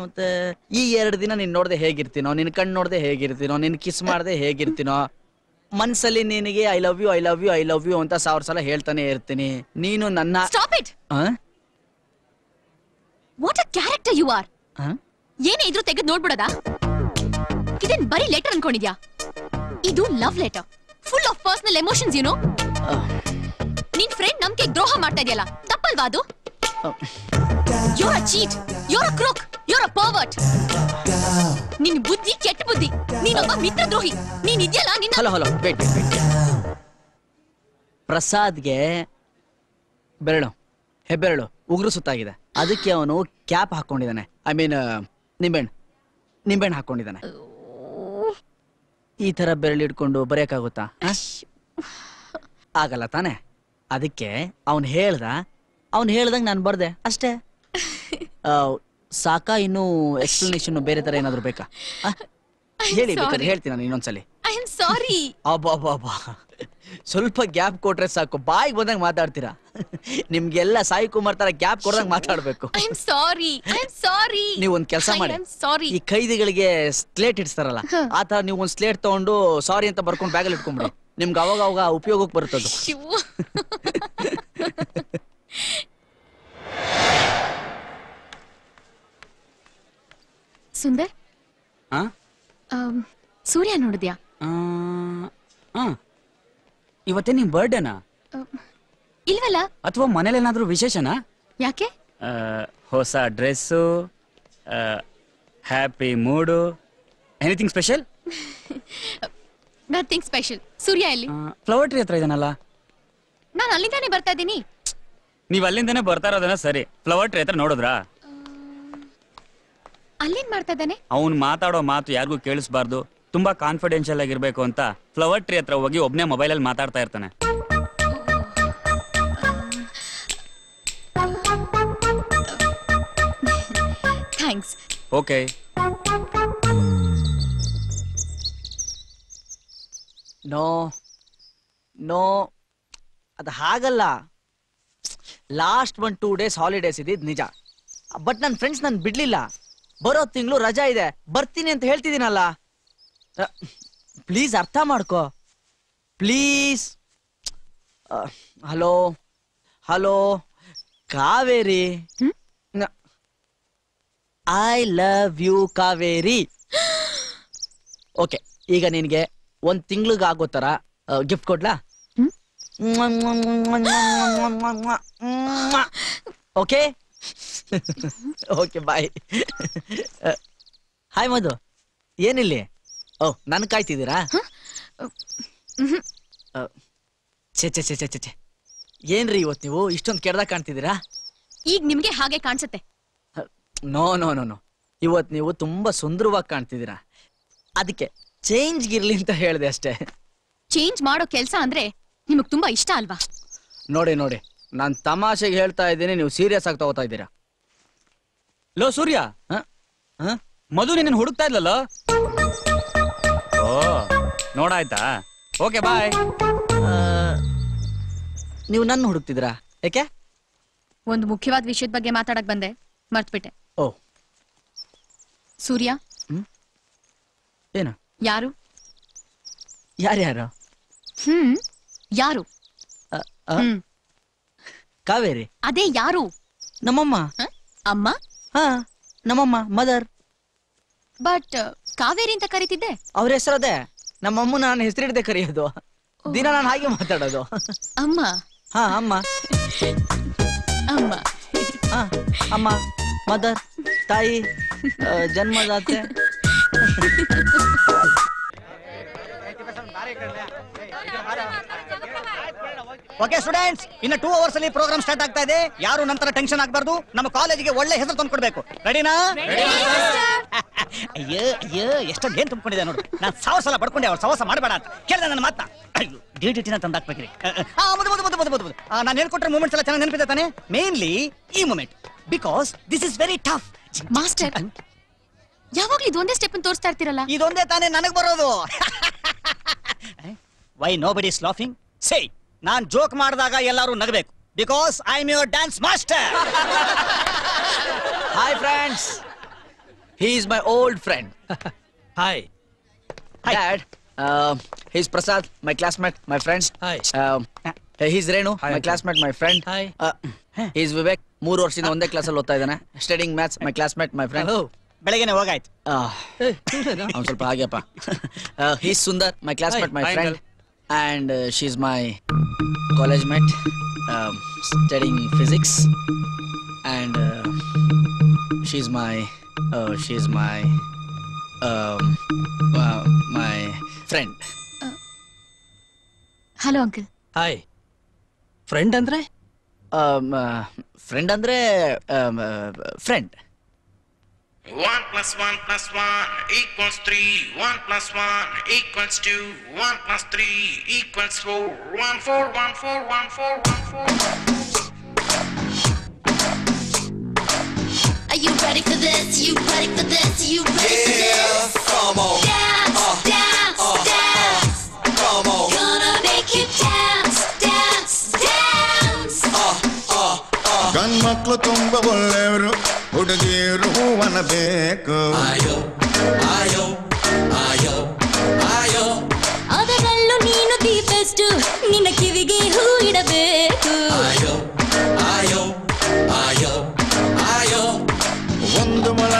ಮತ್ತೆ ಈ 2 ದಿನ ನೀನ್ ನೋಡ್ದೆ ಹೇಗಿರ್ತೀನೋ, ನಿನ್ ಕಣ್ ನೋಡ್ದೆ ಹೇಗಿರ್ತೀನೋ, ನಿನ್ ಕಿಸ್ ಮಾಡ್ದೆ ಹೇಗಿರ್ತೀನೋ, ಮನ್ಸಲ್ಲಿ ನಿನಗೆ I love you I love you I love you ಅಂತ 1000 ಸಲ ಹೇಳ್ತಾನೆ ಇರ್ತೀನಿ. ನೀನು ನನ್ನ stop it. What a character you are. ಏನೇ ಇದ್ರೂ ತೆಗೆದು ನೋಡ್ಬಿಡೋದಾ? ಇದೇನ್ ಬರೀ ಲೆಟರ್ ಅನ್ಕೊಂಡಿದ್ಯಾ? ಇದು love letter, full of personal emotions. You know, ನಿನ್ ಫ್ರೆಂಡ್ ನಂಬಿಕೆ ದ್ರೋಹ ಮಾಡ್ತಾ ಇದೆಯಲ್ಲ, ತಪ್ಪಲ್ವಾ ಅದು? You're a cheat. You're a crook. You're a pervert. ನಿನ್ ಬುದ್ಧಿ ಕೆಟ್ಟ ಬುದ್ಧಿ. ನೀನೊಬ್ಬ ಮಿತ್ರದ್ರೋಹಿ. ನೀನ್ ಇದೆಯಲ್ಲ ನಿನ್ನ. Hello hello, wait. ಪ್ರಸಾದ್ಗೆ ಬೆರಳು, ಹೆಬ್ಬೆರಳು ಉಗುರು ಸುತ್ತಾಗಿದೆ. ಅದಕ್ಕೆ ಅವನು ಕ್ಯಾಪ್ ಹಾಕೊಂಡಿದ್ದಾನೆ. ಐ ಮೀನ್ ನಿಂಬೆಹಣ್ಣು ಹಾಕೊಂಡಿದ್ದಾನೆ. ಈ ತರ ಬೆರಳು ಇಟ್ಕೊಂಡು ಬರೆಯಕ್ಕಾಗುತ್ತಾ? ಆಗಲ್ಲ ತಾನೆ. ಅದಕ್ಕೆ ಅವನು ಹೇಳ್ದಂಗೆ ನಾನು ಬರ್ದೆ ಅಷ್ಟೇ. ಸಾಕಾ? ಇನ್ನು ಎಕ್ಸ್ಪ್ಲನೇಷನ್ ಬೇರೆ ತರ ಏನಾದ್ರು ಬೇಕಾ? ಹೇಳಿ, ಬೇಕಾದ್ರೆ ಹೇಳ್ತೀನಿ ನಾನು ಇನ್ನೊಂದ್ಸಲಿ. I am sorry. ಅಬ್ಬಾ, ಸ್ವಲ್ಪ ಗ್ಯಾಪ್ ಕೊಟ್ರೆ ಸಾಕು, ಬಾಯಿಗೆ ಬಂದಂಗೆ ಮಾತಾಡ್ತೀರಾ. ನಿಮ್ಗೆಲ್ಲ ಸಾಯಿ ಕುಮಾರ್ ತರ ಗ್ಯಾಪ್ ಕೊಡ್ದಂಗೆ ಮಾತಾಡ್ಬೇಕು. I am sorry. ನೀವು ಒಂದ್ ಕೆಲಸ ಮಾಡಿ, ಈ ಖೈದಿಗಳಿಗೆ ಸ್ಲೇಟ್ ಇಡ್ಸ್ತಾರಲ್ಲ, ಆ ತರ ನೀವು ಒಂದ್ ಸ್ಲೇಟ್ ತಗೊಂಡು ಸಾರಿ ಅಂತ ಬರ್ಕೊಂಡು ಬ್ಯಾಗಲ್ಲಿ ಇಟ್ಕೊಂಡ್ಬಿಡಿ. ನಿಮ್ಗೆ ಅವಾಗ ಉಪಯೋಗಕ್ಕೆ ಬರುತ್ತದು. ಸುಂದರ್, ಸೂರ್ಯ ನೋಡಿದ್ಯಾ? ಇವತ್ತೇ ನಿಮ್ ಬರ್ಡೇನಾ? ಇಲ್ವಲ್ಲ. ಅಥವಾ ಮನೇಲೇನಾದ್ರೂ ವಿಶೇಷನಾ? ಯಾಕೆ? ಹೊಸ dress, happy mood, anything special? Nothing special. Surya ಎಲ್ಲಿ? ಫ್ಲವರ್ ಟ್ರೀ ಹತ್ರ ಇದಾನಲ್ಲ. ನಾನು ಅಲ್ಲಿಂದಾನೆ ಬರ್ತಾ ಇದ್ದೀನಿ. ನೀವ್ ಅಲ್ಲಿಂದಾನೆ ಬರ್ತಾ ಇರೋದನ್ನ ಸರಿ, ಫ್ಲವರ್ ಟ್ರೀ ಹತ್ರ ನೋಡಿದ್ರಾ? ಅಲ್ಲೇನ್ ಮಾಡ್ತಾ ಇದ್ದಾನೆ? ಅವ್ನು ಮಾತಾಡೋ ಮಾತು ಯಾರಿಗೂ ಕೇಳಿಸ್ಬಾರ್ದು, ತುಂಬಾ ಕಾನ್ಫಿಡೆನ್ಷಿಯಲ್ ಆಗಿರ್ಬೇಕು ಅಂತ ಫ್ಲವರ್ ಟ್ರೀ ಹತ್ರ ಹೋಗಿ ಒಬ್ನೇ ಮೊಬೈಲಲ್ಲಿ ಮಾತಾಡ್ತಾ ಇರ್ತಾನೆ. ಥ್ಯಾಂಕ್ಸ್. ಓಕೆ. ನೋ ಅದು ಹಾಗಲ್ಲ. ಲಾಸ್ಟ್ 1-2 ಡೇಸ್ ಹಾಲಿಡೇಸ್ ಇದ್ದಿದ್ ನಿಜ. ಬಟ್ ನನ್ನ ಫ್ರೆಂಡ್ಸ್ ನನ್ ಬಿಡ್ಲಿಲ್ಲ. ಬರೋ ತಿಂಗಳು ರಜಾ ಇದೆ, ಬರ್ತೀನಿ ಅಂತ ಹೇಳ್ತಿದ್ದೀನಲ್ಲ. ಪ್ಲೀಸ್ ಅರ್ಥ ಮಾಡ್ಕೋ please. Hello hello Kaveri, I love you Kaveri. Okay, ಈಗ ನಿನ್ಗೆ 1 ತಿಂಗ್ಳಿಗೆ ಆಗೋ ತರ ಗಿಫ್ಟ್ ಕೊಡ್ಲಾ? Okay okay bye. Hi Madhu, ಏನಿಲ್ಲಿ? ಓ, ನನ್ ಕಾಯ್ತಿದ್ದೀರಾ? ಛೆ ಛೆ ಛೆ ಛೆ ಛೆ, ಏನ್ರಿ ಇವತ್ತು ನೀವು ಇಷ್ಟೊಂದು ಕೆಡ್ದಾಗ ಕಾಣ್ತಿದ್ದೀರಾ? ಈಗ ನಿಮ್ಗೆ ಹಾಗೆ ಕಾಣಿಸುತ್ತೆ. ನೋ ನೋ ನೋ ನೋ, ಇವತ್ತು ನೀವು ತುಂಬಾ ಸುಂದರವಾಗಿ ಕಾಣ್ತಿದ್ದೀರಾ. ಅದಕ್ಕೆ ಚೇಂಜ್ ಗಿರ್ಲಿ ಅಂತ ಹೇಳಿದೆ ಅಷ್ಟೇ. ಚೇಂಜ್ ಮಾಡೋ ಕೆಲಸ ಅಂದ್ರೆ ನಿಮಗ್ ತುಂಬಾ ಇಷ್ಟ ಅಲ್ವಾ? ನೋಡಿ ನೋಡಿ, ನಾನ್ ತಮಾಷೆಗೆ ಹೇಳ್ತಾ ಇದ್ದೀನಿ, ನೀವು ಸೀರಿಯಸ್ ಆಗಿ ತಗೋತಾ ಇದ್ದೀರಾ. ಲೋ ಸೂರ್ಯ, ಮಧು ನಿನ್ನ ಹುಡುಕ್ತಾ ಇದ್ಲಲ್ಲ? ಓ, ನೋಡಾಯ್ತಾ? Okay bye. ನೀವು ನನ್ನ ಹುಡುಕ್ತಿದ್ರಾ? ಯಾಕೆ? ಒಂದು ಮುಖ್ಯವಾದ ವಿಷಯದ ಬಗ್ಗೆ ಮಾತಾಡಕ್ ಬಂದೆ, ಮರ್ತ್ಬಿಟ್ಟೆ. ಓ ಸೂರ್ಯ, ಏನು? ಯಾರು? ಯಾರ್ಯಾರು? ಯಾರು? ಕಾವೇರಿ. ಅದೇ ಯಾರು? ನಮ್ಮಮ್ಮ. ಅಮ್ಮ? ಹಾ, ನಮ್ಮಮ್ಮ, ಮದರ್. ಬಟ್ ಕಾವೇರಿ ಅಂತ ಕರೀತಿದ್ದೆ. ಅವ್ರ ಹೆಸರದೇ. ನಮ್ಮಮ್ಮ ನಾನು ಹೆಸರಿಡದೆ ಕರೆಯೋದು. ದಿನ ನಾನು ಹಾಗೆ ಮಾತಾಡೋದು. ಅಮ್ಮ? ಹಾ, ಅಮ್ಮ. ಅಮ್ಮ. ಹಾ, ಅಮ್ಮ, ಮದರ್, ತಾಯಿ, ಜನ್ಮದಾತೆ. ಓಕೆ ಸ್ಟೂಡೆಂಟ್ಸ್, ಇನ್ನು 2 ಅವರ್ಸ್ ಅಲ್ಲಿ ಪ್ರೋಗ್ರಾಮ್ ಸ್ಟಾರ್ಟ್ ಆಗ್ತಾ ಇದೆ. ಯಾರು ನಂತರ ಟೆನ್ಷನ್ ಆಗಬಾರ್ದು. ನಮ್ಮ ಕಾಲೇಜಿಗೆ ಒಳ್ಳೆ ಹೆಸರು ತಂದ್ಕೊಡ್ಬೇಕು. ರೆಡಿನಾ? ಅಯ್ಯೋ ಅಯ್ಯೋ, ಎಷ್ಟೊಂದು ಏನ್ ತುಂಬಿಕೊಂಡಿದೆ ನೋಡು. ನಾನು 1000 ಸಲ ಬಡ್ಕೊಂಡೆ, ಅವ್ರು ಸವಾಸ ಮಾಡಬೇಡ ಅಂತ ಕೇಳಿದೆ ನನ್ನ ಮಾತನ್ನ. ಅಯ್ಯೋ, ಡಿಟಿನ ತಂದಾಕ್ಬೇಕ್ರಿ. ನಾನು ಹೇಳ್ಕೊಟ್ರೆ ಮೂಮೆಂಟ್ಸ್ ಎಲ್ಲ ಚೆನ್ನಾಗಿ ನೆನಪಿದೆ ತಾನೆ? ಮೇನ್ಲಿ ಈ moment, because this is very tough. Master, ಯಾವಾಗ್ಲೂ ಇದೊಂದೇ ಸ್ಟೆಪ್ ತೋರಿಸ್ತಾ ಇರ್ತೀರಲ್ಲ? ಇದೊಂದೇ ತಾನೇ ನನಗ್ ಬರೋದು. Why nobody is laughing? Say, ನಾನ್ ಜೋಕ್ ಮಾಡಿದಾಗ ಎಲ್ಲರೂ ನಗಬೇಕು, because I am your dance master. Hi friends, he is my old friend. Hi. Dad, he's Prasad, my classmate, my friend. Hi. He's Renu, my classmate, my friend. Hi. He's Vivek, 3 ವರ್ಷದಿಂದ ಒಂದೇ ಕ್ಲಾಸಲ್ಲಿ ಓದ್ತಾ ಇದ್ದಾನೆ. Studying maths, my classmate, my friend. Hello. ಬೆಳಗ್ಗೆನೆ ಹೋಗಾಯ್ತು. ಅವ್ನು ಸ್ವಲ್ಪ ಹಾಗೆಪ್ಪ. He's Sundar, my classmate, my friend. And she's my college mate, studying physics. And she's my my friend. Hello uncle. Hi. Friend ಅಂದ್ರೆ? Friend ಅಂದ್ರೆ friend. 1 + 1 + 1 = 3. 1 + 1 = 2. 1 + 3 = 4. 1 4 1 4 1 4 1 4. Are you ready for this? You ready for this? You ready for this? Come on. Dance, dance, dance. Come on. Gonna make you dance, dance, dance. ಗಂಡ್ಮಕ್ಳು ತುಂಬ ಒಳ್ಳೆಯವರು, ಹುಡುಗಿಯರು ಅನ್ನಬೇಕು. ಆಯೋ ಆಯೋ ಆಯೋ ಆಯೋ, ಅದರಲ್ಲೂ ನೀನು the best, ನಿನ್ನ ಕಿವಿಗೆ ಹೂ ಇಡಬೇಕು. ಆಯೋ ಆಯೋ ಆಯೋ ಆಯೋ, ಒಂದು ಮೊಳ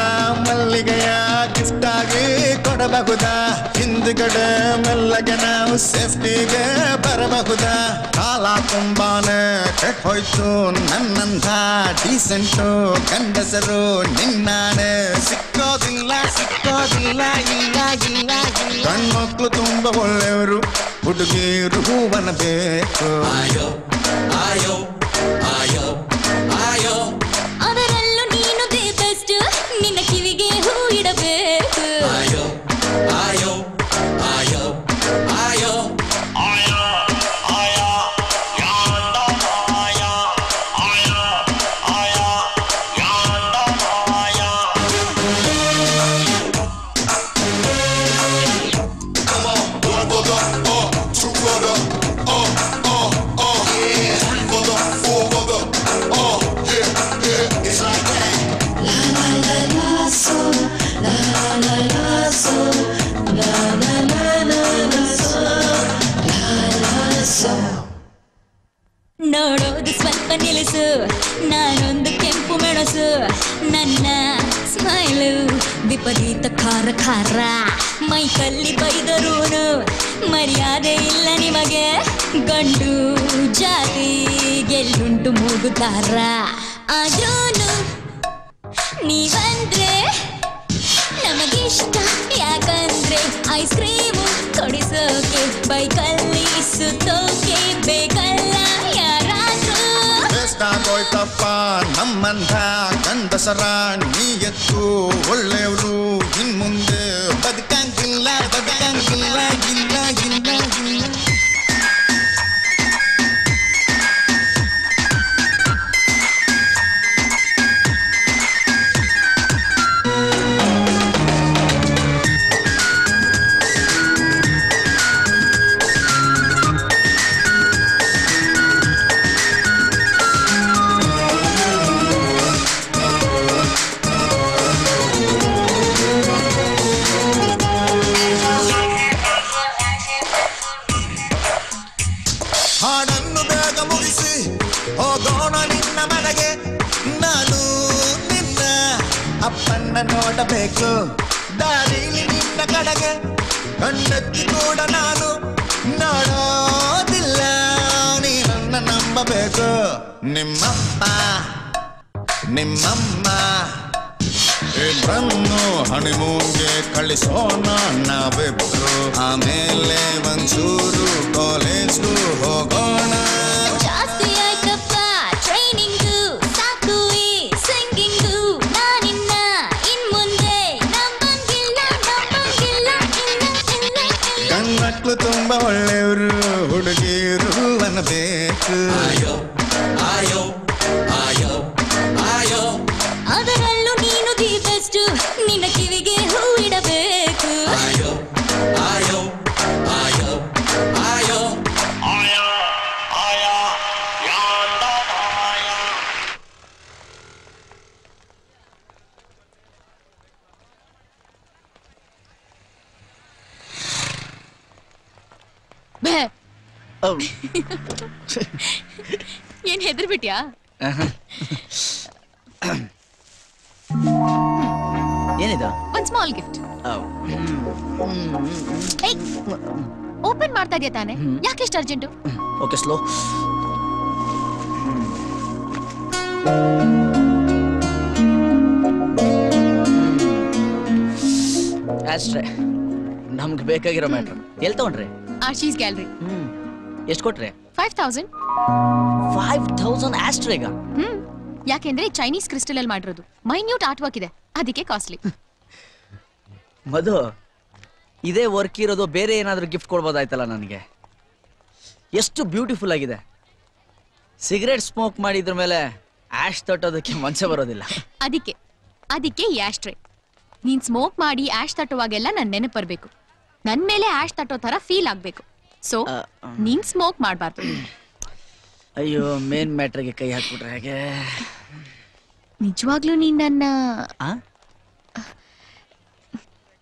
ಮಲ್ಲಿಗೆಯ ಗಿಫ್ಟ್ ಆಗಿ ಕೊಡಬಹುದಾ? ಹಿಂದುಗಡೆ ಮೆಲ್ಲಗೆ ನಾವು ಸೇಫ್ಟಿಗೆ ಬರಬಹುದಾ? ಕಾಲ ತುಂಬಾನೇ ಕೆಟ್ಟ ಹೋಯ್ತು, ನನ್ನಂಥ ಡೀಸೆಂಟು ಗಂಡಸರು ನಿನ್ನಾನೆ ಸಿಕ್ಕೋದಿಲ್ಲ ಸಿಕ್ಕೋದಿಲ್ಲ ಇಲ್ಲ ಇಲ್ಲ. ಗಂಡ್ಮಕ್ಳು ತುಂಬ ಒಳ್ಳೆಯವರು, ಹುಡುಗಿಯರು ಹೂವನಬೇಕು. ಆಯೋ ಆಯೋ ಆಯೋ ಆಯೋ, ಅದರಲ್ಲೂ ನೀನು ದಿ ಬೆಸ್ಟ್, ನಿನ್ನ ಕಿವಿಗೆ ಹೂ ಇಡಬೇಕು. ಆಯೋ ಆಯೋ ಆಯೋ ಆಯೋ ಆಯೋ ಆಯೋ ಯಾಂದ ಮಾಯ ಆಯೋ ಆಯೋ ಯಾಂದ ಮಾಯ. Come on, 1 for the 2 for the 3 for the ನನ್ನ ಸ್ಮೈಲು ವಿಪರೀತ ಖಾರ ಖಾರ ಮೈಕಲ್ಲಿ ಬೈದರೂನು ಮರ್ಯಾದೆ ಇಲ್ಲ ನಿಮಗೆ ಗಂಡು ಜಾತಿ ಗೆಲ್ಲುಂಟು ಮೂಗುತ್ತಾರ ಆದ್ರೂನು ನೀವಂದ್ರೆ ನಮಗಿಷ್ಟ ಯಾಕಂದ್ರೆ ಐಸ್ ಕ್ರೀಮು ಕೊಡಿಸೋಕೆ ಬೈಕಲ್ಲಿ ಸುತ್ತೋಕೆ ಬೇಕಲ್ಲ ಯಾರಾದ್ರೂ ಹೋಯ್ತಪ್ಪ ನಮ್ಮಂಥ ಗಂಡಸರ ನೀ ಎತ್ತು ಒಳ್ಳೆಯವರು ಇನ್ ಮುಂದೆ ಬದುಕಂಗಿಲ್ಲ ಬದುಕಂಗಿಲ್ಲ ಇಲ್ಲ ಇಲ್ಲ ಇಲ್ಲ ಹಾಡನ್ನು ಬೇಗ ಮುಗಿಸಿ ಹೋಗೋಣ ನಿನ್ನ ಮನೆಗೆ ನಾನು ನಿನ್ನ ಅಪ್ಪನ್ನ ನೋಡಬೇಕು ದಾರಿಲಿ ನಿನ್ನ ಕಡೆಗೆ ಕಣ್ಣೆತ್ತಿ ಕೂಡ ನಾನು ನೋಡೋದಿಲ್ಲ ನೀ ನನ್ನ ನಂಬಬೇಕು ನಿಮ್ಮಪ್ಪ ನಿಮ್ಮಮ್ಮ ಇಬ್ಬರನ್ನು ಹನಿಮೂನ್ಗೆ ಕಳಿಸೋಣ ನಾವಿಬ್ರು ಆಮೇಲೆ ಒಂಚೂರು ಕಾಲೇಜ್ಗೂ ಹೋಗೋಣ ಜಾಸ್ತಿ ಆಯ್ತಪ್ಪ ಟ್ರೈನಿಂಗು ಸಾಕು ಈ ಸಿಂಗಿಂಗು ನಾನಿನ್ನ ಇನ್ ಮುಂದೆ ನಂಬಂಗಿಲ್ಲ ನಂಬಂಗಿಲ್ಲ ಇಲ್ಲ ಇಲ್ಲ ಗಂಡ್ಮಕ್ಳು ತುಂಬಾ ಒಳ್ಳೆಯವರು ಹುಡುಗಿರು ಅನ್ನಬೇಕು ಆಯೋ ಆಯೋ ಆಯೋ ಆಯೋ ಅದರಲ್ಲೂ ನೀನು ದಿ ಬೆಸ್ಟ್ ನಿನ್ನ ಕಿವಿಗೆ ಹೂ ಇಡಬೇಕು ಆಯೋ ಆಯೋ ಆಯೋ ಆಯೋ ಆಯೋ ಆಯೋ ಯಾಂದ ಆಯೋ ಬೇ ಏನ್ ಹೆದರ್ಬಿಟ್ಯಾ ಏನಿದು ಒಂದ್ ಸ್ಮಾಲ್ ಗಿಫ್ಟ್ ಓಪನ್ ಮಾಡ್ತಾ ಇದೆಯಾ ತಾನೆ ಯಾಕೆ ಇಷ್ಟ ಅರ್ಜೆಂಟು ಓಕೆ ಸ್ಲೋ ಅಷ್ಟೇ ನಮ್ಗೆ ಬೇಕಾಗಿರೋ ಮ್ಯಾಟ್ರ್ ಎಲ್ಲಿ ತಗೊಂಡ್ರಿ ಆಶೀಸ್ ಗ್ಯಾಲರಿ ಎಷ್ಟು ಕೊಟ್ರಿ 5000 5000 ಆಸ್ಟ್ರೇಗ ಯಾಕೆಂದ್ರೆ ಚೈನೀಸ್ ಕ್ರಿಸ್ಟಲ್ ಅಲ್ಲಿ ಮಾಡಿರೋದು ಮೈನ್ಯೂಟ್ ಆರ್ಟ್ ವರ್ಕ್ ಇದೆ ಅದಕ್ಕೆ ಕಾಸ್ಟ್ಲಿ ಮಧು ಇದೇ ವರ್ಕ್ ಇರೋದು ಬೇರೆ ಏನಾದರೂ ಗಿಫ್ಟ್ ಕೊಡ್ಬೋದಾಯ್ತಲ್ಲ ನನಗೆ ಎಷ್ಟು ಬ್ಯೂಟಿಫುಲ್ ಆಗಿದೆ ಸಿಗರೇಟ್ ಸ್ಮೋಕ್ ಮಾಡಿದ್ರ ಮೇಲೆ ಆಶ್ ತಟ್ಟೋದಕ್ಕೆ ಮನಸ್ಸೇ ಬರೋದಿಲ್ಲ ಅದಕ್ಕೆ ಈ ಆಶ್ಟ್ರೇ ನೀನ್ ಸ್ಮೋಕ್ ಮಾಡಿ ಆಶ್ ತಟ್ಟುವಾಗೆಲ್ಲ ನನ್ ನೆನಪು ಬರ್ಬೇಕು ನನ್ ಮೇಲೆ ಆಶ್ ತಟ್ಟೋ ತರ ಫೀಲ್ ಆಗ್ಬೇಕು ಸೊ ನೀನ್ ಸ್ಮೋಕ್ ಮಾಡಬಾರ್ದು ಅಯ್ಯೋ ಮೇನ್ ಮ್ಯಾಟ್ರಿಗೆ ಕೈ ಹಾಕ್ಬಿಟ್ರೆ ಹೇಗೆ ನಿಜವಾಗ್ಲೂ ನೀನ್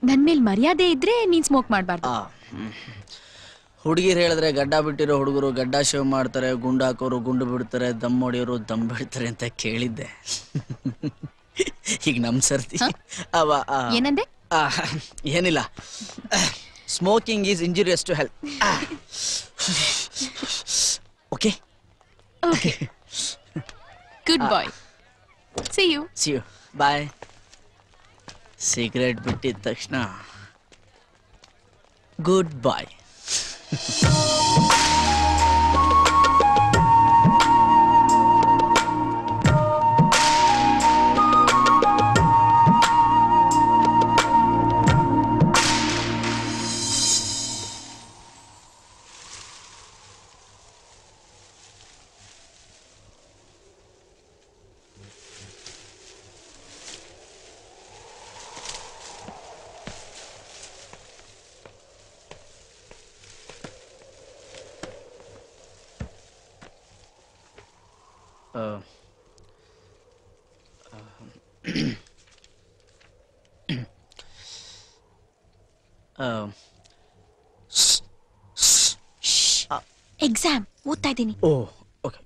ನನ್ ಮೇಲೆ ಮರ್ಯಾದೆ ಇದ್ರೆ ನೀನ್ ಸ್ಮೋಕ್ ಮಾಡಬಾರ್ದು ಹುಡುಗಿರು ಹೇಳಿದ್ರೆ ಗಡ್ಡ ಬಿಟ್ಟಿರೋ ಹುಡುಗರು ಗಡ್ಡ ಶೇವ್ ಮಾಡ್ತಾರೆ ಗುಂಡು ಹಾಕೋರು ಗುಂಡು ಬಿಡ್ತಾರೆ ದಮ್ ಹೊಡಿಯೋರು ದಮ್ ಬಿಡ್ತಾರೆ ಅಂತ ಕೇಳಿದ್ದೆ ಈಗ ನಮ್ ಸರ್ತಿ ಏನಂದೆ ಏನಿಲ್ಲ smoking is injurious to health okay good boy see you bye cigarette ಬಿಟ್ಟಿದ ತಕ್ಷಣ ಗುಡ್ ಬಾಯ್ ಎಕ್ಸಾಮ್ ಓದ್ತಾ ಇದ್ದೀನಿ ಓ, ಓಕೆ.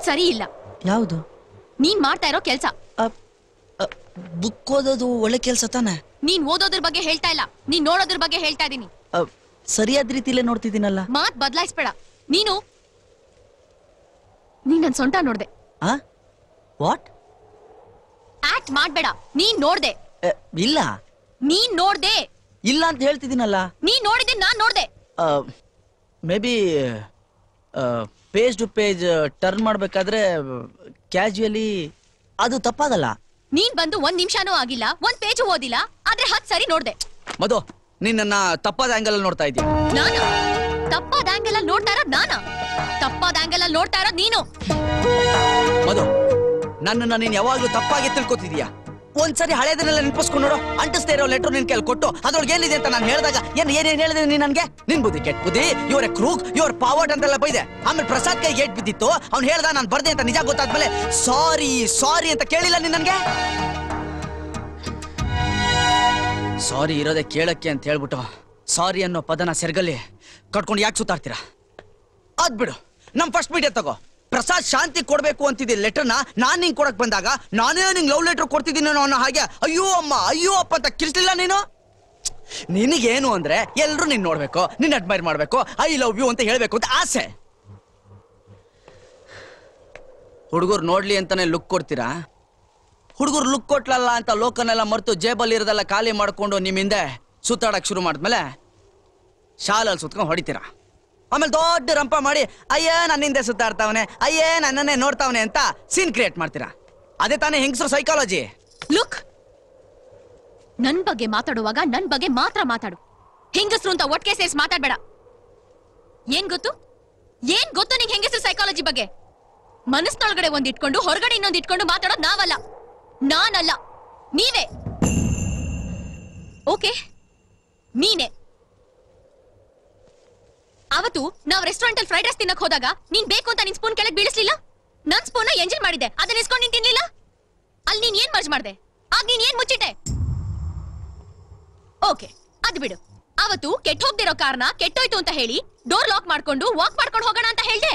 ಸರಿ ಇಲ್ಲ. ಯಾವುದು? ನೀನ್ ಮಾಡ್ತಾ ಇರೋ ಕೆಲ್ಸ. ಬುಕ್ ಓದೋದು ಒಳ್ಳೆ ಕೆಲ್ಸ ತಾನೆ. ನೀನ್ ಓದೋದ್ರ ಬಗ್ಗೆ ಹೇಳ್ತಾ ಇಲ್ಲ, ನೀನ್ ನೋಡೋದ್ರ ಬಗ್ಗೆ ಹೇಳ್ತಾ ಇದೀನಿ. ಸರಿಯಾದ ರೀತಿಲೇ ನೋಡ್ತಿದ್ದೀನಲ್ಲ. ಮಾತ್ ಬದಲಾಯಿಸ್ಬೇಡ. ನೀನ್ ನನ್ ಸೊಂಟ ನೋಡ್ದೆ. ವಾಟ್? ಆಕ್ಟ್ ಮಾಡ್ಬೇಡ. ನೀನ್ ನೋಡ್ದೆ. ಇಲ್ಲ. ನೀನ್ ನೋಡ್ದೆ. ಇಲ್ಲ ಅಂತ ಹೇಳ್ತಿದ್ದೀನಲ್ಲ. ನೀನ್ ನೋಡಿದ್ದೆ, ನಾನ್ ನೋಡ್ದೆ. Maybe page to page turn ಮಾಡ್ಬೇಕಾದ್ರೆ ಕ್ಯಾಶುಯಲಿ ಅದು ತಪ್ಪಾಗಲ್ಲ. ನೀನ್ ಬಂದು 1 ನಿಮಿಷನೂ ಆಗಿಲ್ಲ, 1 ಪೇಜ್ ಓದಿಲ್ಲ, ಆದ್ರೆ 10 ಸರಿ ನೋಡ್ದೆ. ಮಧು, ನೀನ್ ನನ್ನ ತಪ್ಪಾದ ಆಂಗಲ್ ಅಲ್ಲಿ ನೋಡ್ತಾ ಇದೀಯ. ನಾನ ತಪ್ಪಾದ ಆಂಗಲ್ ಅಲ್ಲಿ ನೋಡ್ತಾ ಇರೋದ್ ನಾನ? ತಪ್ಪಾದ ಆಂಗಲ್ ಅಲ್ಲಿ ನೋಡ್ತಾ ಇರೋದ್ ನೀನು. ಮಧು, ನನ್ನನ್ನ ನೀನ್ ಯಾವಾಗ್ಲೂ ತಪ್ಪಾಗಿ ತಿಳ್ಕೊತಿದೀಯ. ಒಂದ್ಸರಿ ಹಳೇದನ್ನೆಲ್ಲ ನೆನಪಿಸ್ಕೊಂಡು ನೋಡು. ಅಂಟಿಸ್ತಾ ಇರೋ ಲೆಟರ್ ನಿನ್ ಕೈಲಿ ಕೊಟ್ಟು ಅದ್ರೊಳಗೆ ಏನಿದೆ ಅಂತ ನಾನು ಹೇಳಿದಾಗ ಏನೇನ್ ಹೇಳಿದೆ ನೀನ್ ನನ್ಗೆ? ನಿನ್ ಬುದ್ಧಿ ಕೆಟ್ಟ ಬುದ್ಧಿ, ಇವರ ಕ್ರೂಕ್, ಇವರ ಪಾವರ್ಡ್ ಅಂತೆಲ್ಲ ಬೈದೆ. ಆಮೇಲೆ ಪ್ರಸಾದ್ ಕೈಗೆ ಏಟ್ ಬಿದ್ದಿತ್ತು, ಅವ್ನು ಹೇಳ್ದ ನಾನು ಬರ್ದೆ ಅಂತ. ನಿಜ ಗೊತ್ತಾದ್ಮೇಲೆ ಸಾರಿ ಅಂತ ಕೇಳಿಲ್ಲ ನೀನ್ ನನ್ಗೆ? ಸಾರಿ ಇರೋದೆ ಕೇಳಕ್ಕೆ ಅಂತ ಹೇಳ್ಬಿಟ್ಟು ಸಾರಿ ಅನ್ನೋ ಪದನ ಸೆರ್ಗಲ್ಲಿ ಕಟ್ಕೊಂಡು ಯಾಕೆ ಸುತ್ತಾಡ್ತೀರಾ? ಅದ್ ಬಿಡು, ನಮ್ ಫಸ್ಟ್ ಮೀಡಿಯಾ ತಗೋ. ಪ್ರಸಾದ್ ಶಾಂತಿ ಕೊಡ್ಬೇಕು ಅಂತಿದ್ದೆ ಲೆಟರ್ನ ನಾನ್ ನಿಂಗೆ ಕೊಡಕ್ ಬಂದಾಗ ನಾನೇ ನಿಂಗೆ ಲವ್ ಲೆಟರ್ ಕೊಡ್ತಿದ್ದೀನಿ ಅನ್ನೋ ಹಾಗೆ ಅಯ್ಯೋ ಅಮ್ಮ ಅಯ್ಯೋ ಅಪ್ಪ ಅಂತ ಕಿರ್ಸ್ಲಿಲ್ಲ ನೀನು. ನಿನಗೇನು ಅಂದ್ರೆ ಎಲ್ರು ನಿನ್ ನೋಡ್ಬೇಕು, ನಿನ್ ಅಡ್ಮೈರ್ ಮಾಡ್ಬೇಕು, ಐ ಲವ್ ಯು ಅಂತ ಹೇಳ್ಬೇಕು ಅಂತ ಆಸೆ. ಹುಡುಗರು ನೋಡ್ಲಿ ಅಂತಾನೆ ಲುಕ್ ಕೊಡ್ತೀರಾ? ಹುಡುಗರು ಲುಕ್ ಕೊಟ್ಲಲ್ಲ ಅಂತ ಲೋಕನೆಲ್ಲ ಮರ್ತು ಜೇಬಲ್ಲಿ ಇರೋದೆಲ್ಲ ಖಾಲಿ ಮಾಡ್ಕೊಂಡು ನಿಮ್ ಹಿಂದೆ ಸುತ್ತಾಡಕ್ ಶುರು ಮಾಡಿದ್ಮೇಲೆ ಶಾಲಲ್ಲಿ ಸುತ್ಕೊಂಡು ಹೊಡಿತೀರಾ. ಆಮೇಲೆ ದೊಡ್ಡ ರಂಪ ಮಾಡಿ ಅಯ್ಯ ನನ್ನಿಂದೆ ಸುತ್ತಾಡ್ತಾವನೆ, ಅಯ್ಯೇ ನನ್ನನ್ನೇ ನೋಡ್ತಾವನೆ ಅಂತ ಸೀನ್ ಕ್ರಿಯೇಟ್ ಮಾಡ್ತೀರಾ. ಅದೇ ತಾನೇ ಹೆಂಗಸರು ಸೈಕಾಲಜಿ. ಲುಕ್, ನನ್ ಬಗ್ಗೆ ಮಾತಾಡುವಾಗ ನನ್ ಬಗ್ಗೆ ಮಾತ್ರ ಮಾತಾಡು. ಹೆಂಗಸರು ಅಂತ ಒಟ್ಟಿಗೆ ಸೇರಿಸಿ ಮಾತಾಡ್ಬೇಡ. ಏನ್ ಗೊತ್ತು ನಿಂಗೆ ಹೆಂಗಸರು ಸೈಕಾಲಜಿ ಬಗ್ಗೆ? ಮನಸ್ನೊಳಗಡೆ ಒಂದ್ ಇಟ್ಕೊಂಡು ಹೊರಗಡೆ ಇನ್ನೊಂದ್ ಇಟ್ಕೊಂಡು ಮಾತಾಡೋದು ನಾವಲ್ಲ, ನಾನಲ್ಲ, ನೀವೇ. ಓಕೆ, ನೀನೆ. ಅವತ್ತು ನಾವ್ ರೆಸ್ಟೋರೆಂಟ್ ಅಲ್ಲಿ ಫ್ರೈಡ್ ರೈಸ್ ತಿನ್ನಕ್ ಹೋದಾಗ ನೀನ್ ಬೇಕು ಅಂತ ನಿನ್ ಸ್ಪೂನ್ ಕೆಳಗೆ ಬೀಳಿಸ್ಲಿಲ್ಲ. ನನ್ ಸ್ಪೂನ್ ಎಂಜಾಯ್ ಮಾಡಿದೆ, ಅದನ್ನ ಇಸ್ಕೊಂಡು ನೀನ್ ತಿನ್ಲಿಲ್ಲ. ಅಲ್ಲಿ ನೀನ್ ಏನ್ ಮರ್ಜ್ ಮಾಡ್ದೆ? ಆಗ ನೀನ್ ಏನ್ ಮುಚ್ಚಿಟ್ಟೆ? ಓಕೆ, ಅದ್ ಬಿಡು. ಅವತ್ತು ಕೆಟ್ಟ ಹೋಗ್ದಿರೋ ಕಾರ್ನ ಕೆಟ್ಟೋಯ್ತು ಅಂತ ಹೇಳಿ ಡೋರ್ ಲಾಕ್ ಮಾಡ್ಕೊಂಡು ವಾಕ್ ಮಾಡ್ಕೊಂಡು ಹೋಗೋಣ ಅಂತ ಹೇಳ್ದೆ.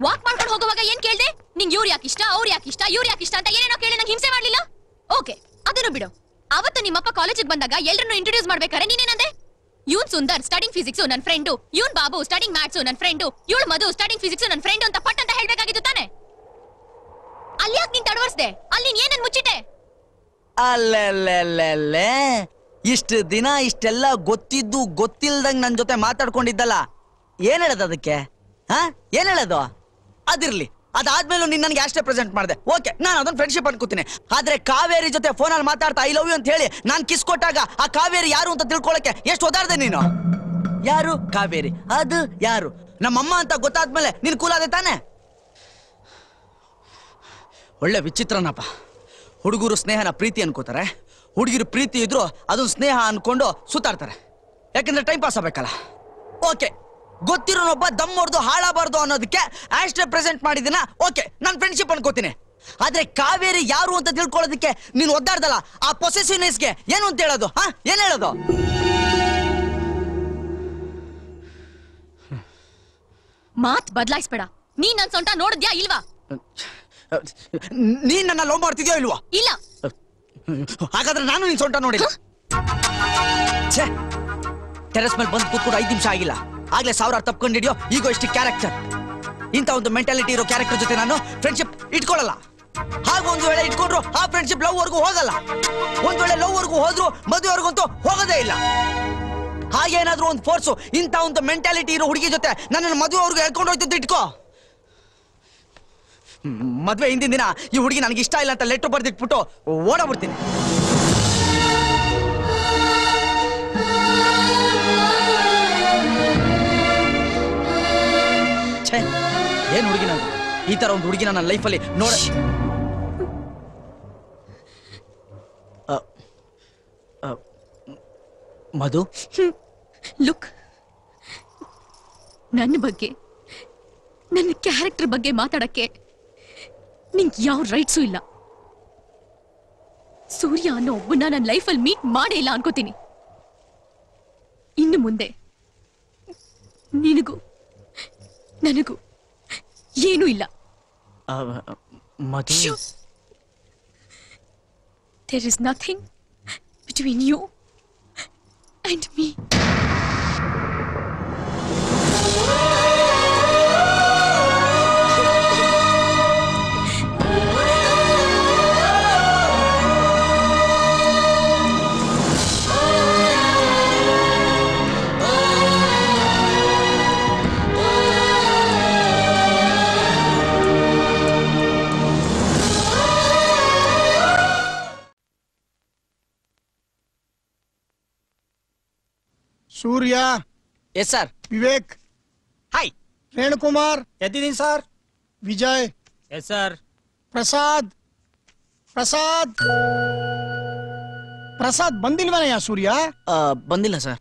ವಾಕ್ ಮಾಡ್ಕೊಂಡು ಹೋಗುವಾಗ ಏನ್ ಕೇಳ್ದೆ? ನಿಂಗ್ ಇವ್ರು ಯಾಕೆ ಇಷ್ಟ, ಅವ್ರು ಯಾಕೆ ಇಷ್ಟ, ಇವ್ರು ಯಾಕೆ ಇಷ್ಟ ಅಂತ ಏನೇನೋ ಕೇಳಿ ನಂಗೆ ಹಿಂಸೆ ಮಾಡ್ಲಿಲ್ಲ. ಓಕೆ, ಅದನ್ನು ಬಿಡು. ಅವತ್ತು ನಿಮ್ಮಪ್ಪ ಕಾಲೇಜಿಗೆ ಬಂದಾಗ ಎಲ್ರನ್ನು ಇಂಟ್ರೊಡ್ಯೂಸ್ ಮಾಡ್ಬೇಕಾರೆ ನೀನೇನಂದೆ? ಇವನ್ ಸುಂದರ್ ಸ್ಟಡಿಂಗ್ ಫಿಸಿಕ್ಸ್ ನನ್ ಫ್ರೆಂಡು, ಇವನ್ ಬಾಬು ಸ್ಟಡಿಂಗ್ ಮ್ಯಾಥ್ಸ್ ನನ್ ಫ್ರೆಂಡು, ಇವಳು ಮಧು ಸ್ಟಡಿಂಗ್ ಫಿಸಿಕ್ಸ್ ನನ್ ಫ್ರೆಂಡ್ ಅಂತ ಪಟ್ ಅಂತ ಹೇಳ್ಬೇಕಾಗಿತ್ತು ತಾನೆ? ಅಲ್ಲಿ ಯಾಕೆ ನೀನ್ ತಡವರ್ಸ್ದೆ? ಅಲ್ಲಿ ನೀನ್ ಏನನ್ ಮುಚ್ಚಿಟ್ಟೆ? ಅಲ್ಲೆಲ್ಲೆಲ್ಲೆಲ್ಲೆ, ಇಷ್ಟು ದಿನ ಇಷ್ಟೆಲ್ಲ ಗೊತ್ತಿದ್ದು ಗೊತ್ತಿಲ್ದಂಗ್ ನನ್ ಜೊತೆ ಮಾತಾಡ್ಕೊಂಡಿದ್ದಲ್ಲ, ಏನ್ ಹೇಳೋದು ಅದಕ್ಕೆ? ಏನ್ ಹೇಳೋದು? ಅದಿರ್ಲಿ, ಅದಾದ್ಮೇಲೂ ನೀನ್ ನನಗೆ ಅಷ್ಟೇ ಪ್ರೆಸೆಂಟ್ ಮಾಡಿದೆ. ಓಕೆ, ನಾನು ಅದನ್ನ ಫ್ರೆಂಡ್ಶಿಪ್ ಅನ್ಕೋತೀನಿ. ಆದ್ರೆ ಕಾವೇರಿ ಜೊತೆ ಫೋನಲ್ಲಿ ಮಾತಾಡ್ತಾ ಐ ಲವ್ ಯು ಅಂತ ಹೇಳಿ ನಾನ್ ಕಿಸ್ ಕೊಟ್ಟಾಗ ಆ ಕಾವೇರಿ ಯಾರು ಅಂತ ತಿಳ್ಕೊಳಕ್ಕೆ ಎಷ್ಟು ಓದಾಡ್ದೆ ನೀನು? ಯಾರು ಕಾವೇರಿ? ಅದು ಯಾರು? ನಮ್ಮಮ್ಮ ಅಂತ ಗೊತ್ತಾದ್ಮೇಲೆ ನೀನ್ ಕೂಲಾದೆ ತಾನೆ? ಒಳ್ಳೆ ವಿಚಿತ್ರನಪ್ಪ. ಹುಡುಗರು ಸ್ನೇಹನ ಪ್ರೀತಿ ಅನ್ಕೋತಾರೆ, ಹುಡುಗಿರು ಪ್ರೀತಿ ಇದ್ರು ಅದನ್ನ ಸ್ನೇಹ ಅನ್ಕೊಂಡು ಸುತ್ತಾಡ್ತಾರೆ. ಯಾಕಂದ್ರೆ ಟೈಮ್ ಪಾಸ್ ಆಗ್ಬೇಕಲ್ಲ. ಓಕೆ, ಗೊತ್ತಿರೋನೊಬ್ಬ ದಮ್ ಹೊಡೆದು ಹಾಳಾಗಬಾರ್ದು ಅನ್ನೋದಕ್ಕೆ ಅಷ್ಟೇ ಪ್ರೆಸೆಂಟ್ ಮಾಡಿದಿನ. ಓಕೆ, ನಾನು ಫ್ರೆಂಡ್ಶಿಪ್ ಅನ್ಕೋತೀನಿ. ಆದ್ರೆ ಕಾವೇರಿ ಯಾರು ಅಂತ ತಿಳ್ಕೊಳ್ಳೋದಕ್ಕೆ ನೀನು ಒದ್ದಾಡ್ದಲ್ಲ, ಆ ಪೊಸೆಸಿವ್ನೆಸ್ಗೆ ಏನು ಅಂತ ಹೇಳೋದು? ಏನ್ ಹೇಳೋದು? ಮಾತ್ ಬದಲಾಯಿಸ್ಬೇಡ. ನೀನ್ ನನ್ ಸೊಂಟ ನೋಡಿದ್ಯಾ ಇಲ್ವಾ? ನೀನ್ ನನ್ನ ಲವ್ ಮಾಡ್ತಿದ್ಯೋ ಇಲ್ವಾ? ಇಲ್ಲ. ಹಾಗಾದ್ರೆ ನಾನು ನಿನ್ ಸೊಂಟ ನೋಡಿಲ್ಲ. ಟೆರೆಸ್ ಮೇಲೆ ಬಂದು ಕೂತ್ಕೊಂಡು 5 ನಿಮಿಷ ಆಗಿಲ್ಲ, ಆಗ್ಲೇ 1000 ತಪ್ಕೊಂಡು ಹಿಡಿಯೋ ಈಗೋ ಇಷ್ಟು ಕ್ಯಾರೆಕ್ಟರ್. ಇಂಥ ಒಂದು ಮೆಂಟಾಲಿಟಿ ಇರೋ ಕ್ಯಾರೆಕ್ಟರ್ ಜೊತೆ ನಾನು ಫ್ರೆಂಡ್ಶಿಪ್ ಇಟ್ಕೊಳ್ಳಲ್ಲ. ಹಾಗೆ ಒಂದು ವೇಳೆ ಇಟ್ಕೊಂಡ್ರು ಆ ಫ್ರೆಂಡ್ಶಿಪ್ ಲವ್ ವರ್ಗೂ ಹೋಗಲ್ಲ. ಒಂದ್ ವೇಳೆ ಲವ್ ವರ್ಗೂ ಹೋದ್ರು ಮದುವೆವರೆಗಂತೂ ಹೋಗೋದೇ ಇಲ್ಲ. ಹಾಗೇನಾದ್ರೂ ಒಂದು ಫೋರ್ಸು ಇಂಥ ಒಂದು ಮೆಂಟಾಲಿಟಿ ಇರೋ ಹುಡುಗಿ ಜೊತೆ ನನ್ನನ್ನು ಮದುವೆವರೆಗೂ ಹೇಳ್ಕೊಂಡು ಹೋಯ್ತು ಇಟ್ಕೋ. ಮದ್ವೆ ಹಿಂದಿನ ದಿನ ಈ ಹುಡುಗಿ ನನಗೆ ಇಷ್ಟ ಇಲ್ಲ ಅಂತ ಲೆಟರ್ ಬರ್ದಿಟ್ಬಿಟ್ಟು ಓಡಾಬಿಡ್ತೀನಿ. ಏನ್ ಹುಡುಗಿ ನಾನು? ಈ ತರ ಒಂದು ಹುಡುಗಿನ ನನ್ನ ಲೈಫಲ್ಲಿ ನೋಡ. ಮಧು, ಲುಕ್, ನನ್ನ ಬಗ್ಗೆ, ನನ್ನ ಕ್ಯಾರೆಕ್ಟರ್ ಬಗ್ಗೆ ಮಾತಾಡಕ್ಕೆ ನಿಂಗೆ ಯಾವ ರೈಟ್ಸು ಇಲ್ಲ. ಸೂರ್ಯ ಅನ್ನೋ ಒಬ್ಬನ ನನ್ನ ಲೈಫಲ್ಲಿ ಮೀಟ್ ಮಾಡೇ ಇಲ್ಲ ಅನ್ಕೋತೀನಿ. ಇನ್ನು ಮುಂದೆ ನಿನಗೂ ನನಗೂ ಏನೂ ಇಲ್ಲ. Madhu There is nothing between you and me. Surya. Yes sir. Vivek. Hi. Renukumar. ಎದ್ದಿದ್ದೀನಿ sir. Vijay. Yes sir. Prasad. Prasad Prasad ಬಂದಿಲ್ವನಯ್ಯ ಸೂರ್ಯ? ಬಂದಿಲ್ಲ sir.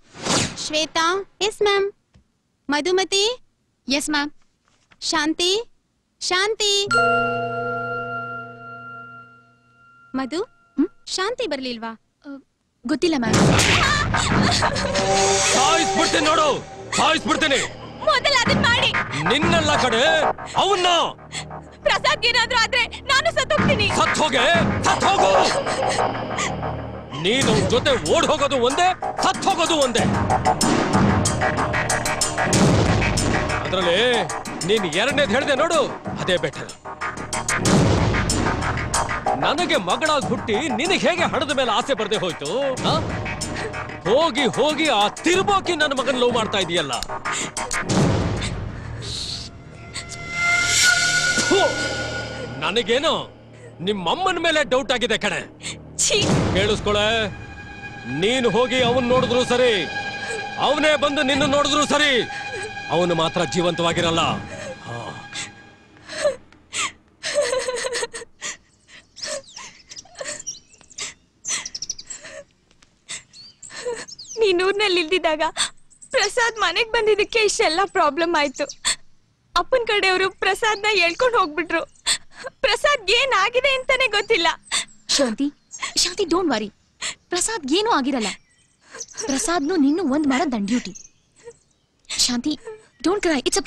Shweta. Yes ma'am. Madhumati. Yes ma'am. Shanti. Shanti. Madhu Shanti ಬರ್ಲಿಲ್ವಾ? ಗೊತ್ತಿಲ್ಲ ಮ್ಯಾಮ್. ಸಾಯಿಸ್ಬಿಡ್ತೀನಿ ನೋಡು, ಸಾಯಿಸ್ಬಿಡ್ತೀನಿ. ಮೊದಲ ಅದನ್ನ ಮಾಡಿ. ನಿನ್ನೆಲ್ಲ ಕಡೆ ಅವನ್ನ. ಪ್ರಸಾದ್ ಏನಾದ್ರೂ ಆದ್ರೆ ನಾನು ಸತ್ತೋಗ್ತೀನಿ. ಸತ್ ಹೋಗು. ನೀನು ಜೊತೆ ಓಡ್ ಹೋಗೋದು ಒಂದೇ, ಸತ್ ಹೋಗೋದು ಒಂದೇ. ಅದ್ರಲ್ಲಿ ನೀನ್ ಎರಡನೇದ್ ಹೇಳ್ದೆ ನೋಡು, ಅದೇ ಬೆಟರ್. ನನಗೆ ಮಗಳಾಗಿ ಹುಟ್ಟಿ ನಿನಗೆ ಹೇಗೆ ಹಣದ ಮೇಲೆ ಆಸೆ ಬರ್ದೆ ಹೋಯ್ತು? ಹೋಗಿ ಹೋಗಿ ಆ ತಿರ್ಬೋಕಿ ನನ್ನ ಮಗನ್ ಲವ್ ಮಾಡ್ತಾ ಇದೀಯಲ್ಲ. ನನಗೇನೋ ನಿಮ್ಮಮ್ಮನ ಮೇಲೆ ಡೌಟ್ ಆಗಿದೆ ಕಣೆ. ಕೇಳಿಸ್ಕೊಳೆ, ನೀನು ಹೋಗಿ ಅವನ್ ನೋಡಿದ್ರು ಸರಿ, ಅವನೇ ಬಂದು ನಿನ್ನ ನೋಡಿದ್ರು ಸರಿ, ಅವನು ಮಾತ್ರ ಜೀವಂತವಾಗಿರಲ್ಲ. ನೀನ್ ಊರ್ನಲ್ಲಿ ಇಲ್ದಿದ್ದಾಗ ಪ್ರಸಾದ್ ಮನೆಗ್ ಬಂದಿದ್ದಕ್ಕೆ ಇಷ್ಟೆಲ್ಲ ಪ್ರಾಬ್ಲಮ್ ಆಯ್ತು. ಅಪ್ಪನ್ ಕಡೆಯವರು ಪ್ರಸಾದ್ನ ಹೇಳ್ಕೊಂಡು ಹೋಗ್ಬಿಟ್ರು. ಪ್ರಸಾದ್ ಏನಾಗಿದೆ ಅಂತಾನೆ ಗೊತ್ತಿಲ್ಲ. ಶಾಂತಿ ಡೋಂಟ್ ವರಿ. ಪ್ರಸಾದ್ ಏನೂ ಆಗಿರಲ್ಲ. ಪ್ರಸಾದ್ನು ನಿನ್ನು ಒಂದ್ ಮಾಡೋ ದನ್ duty. Shanti don't cry. It's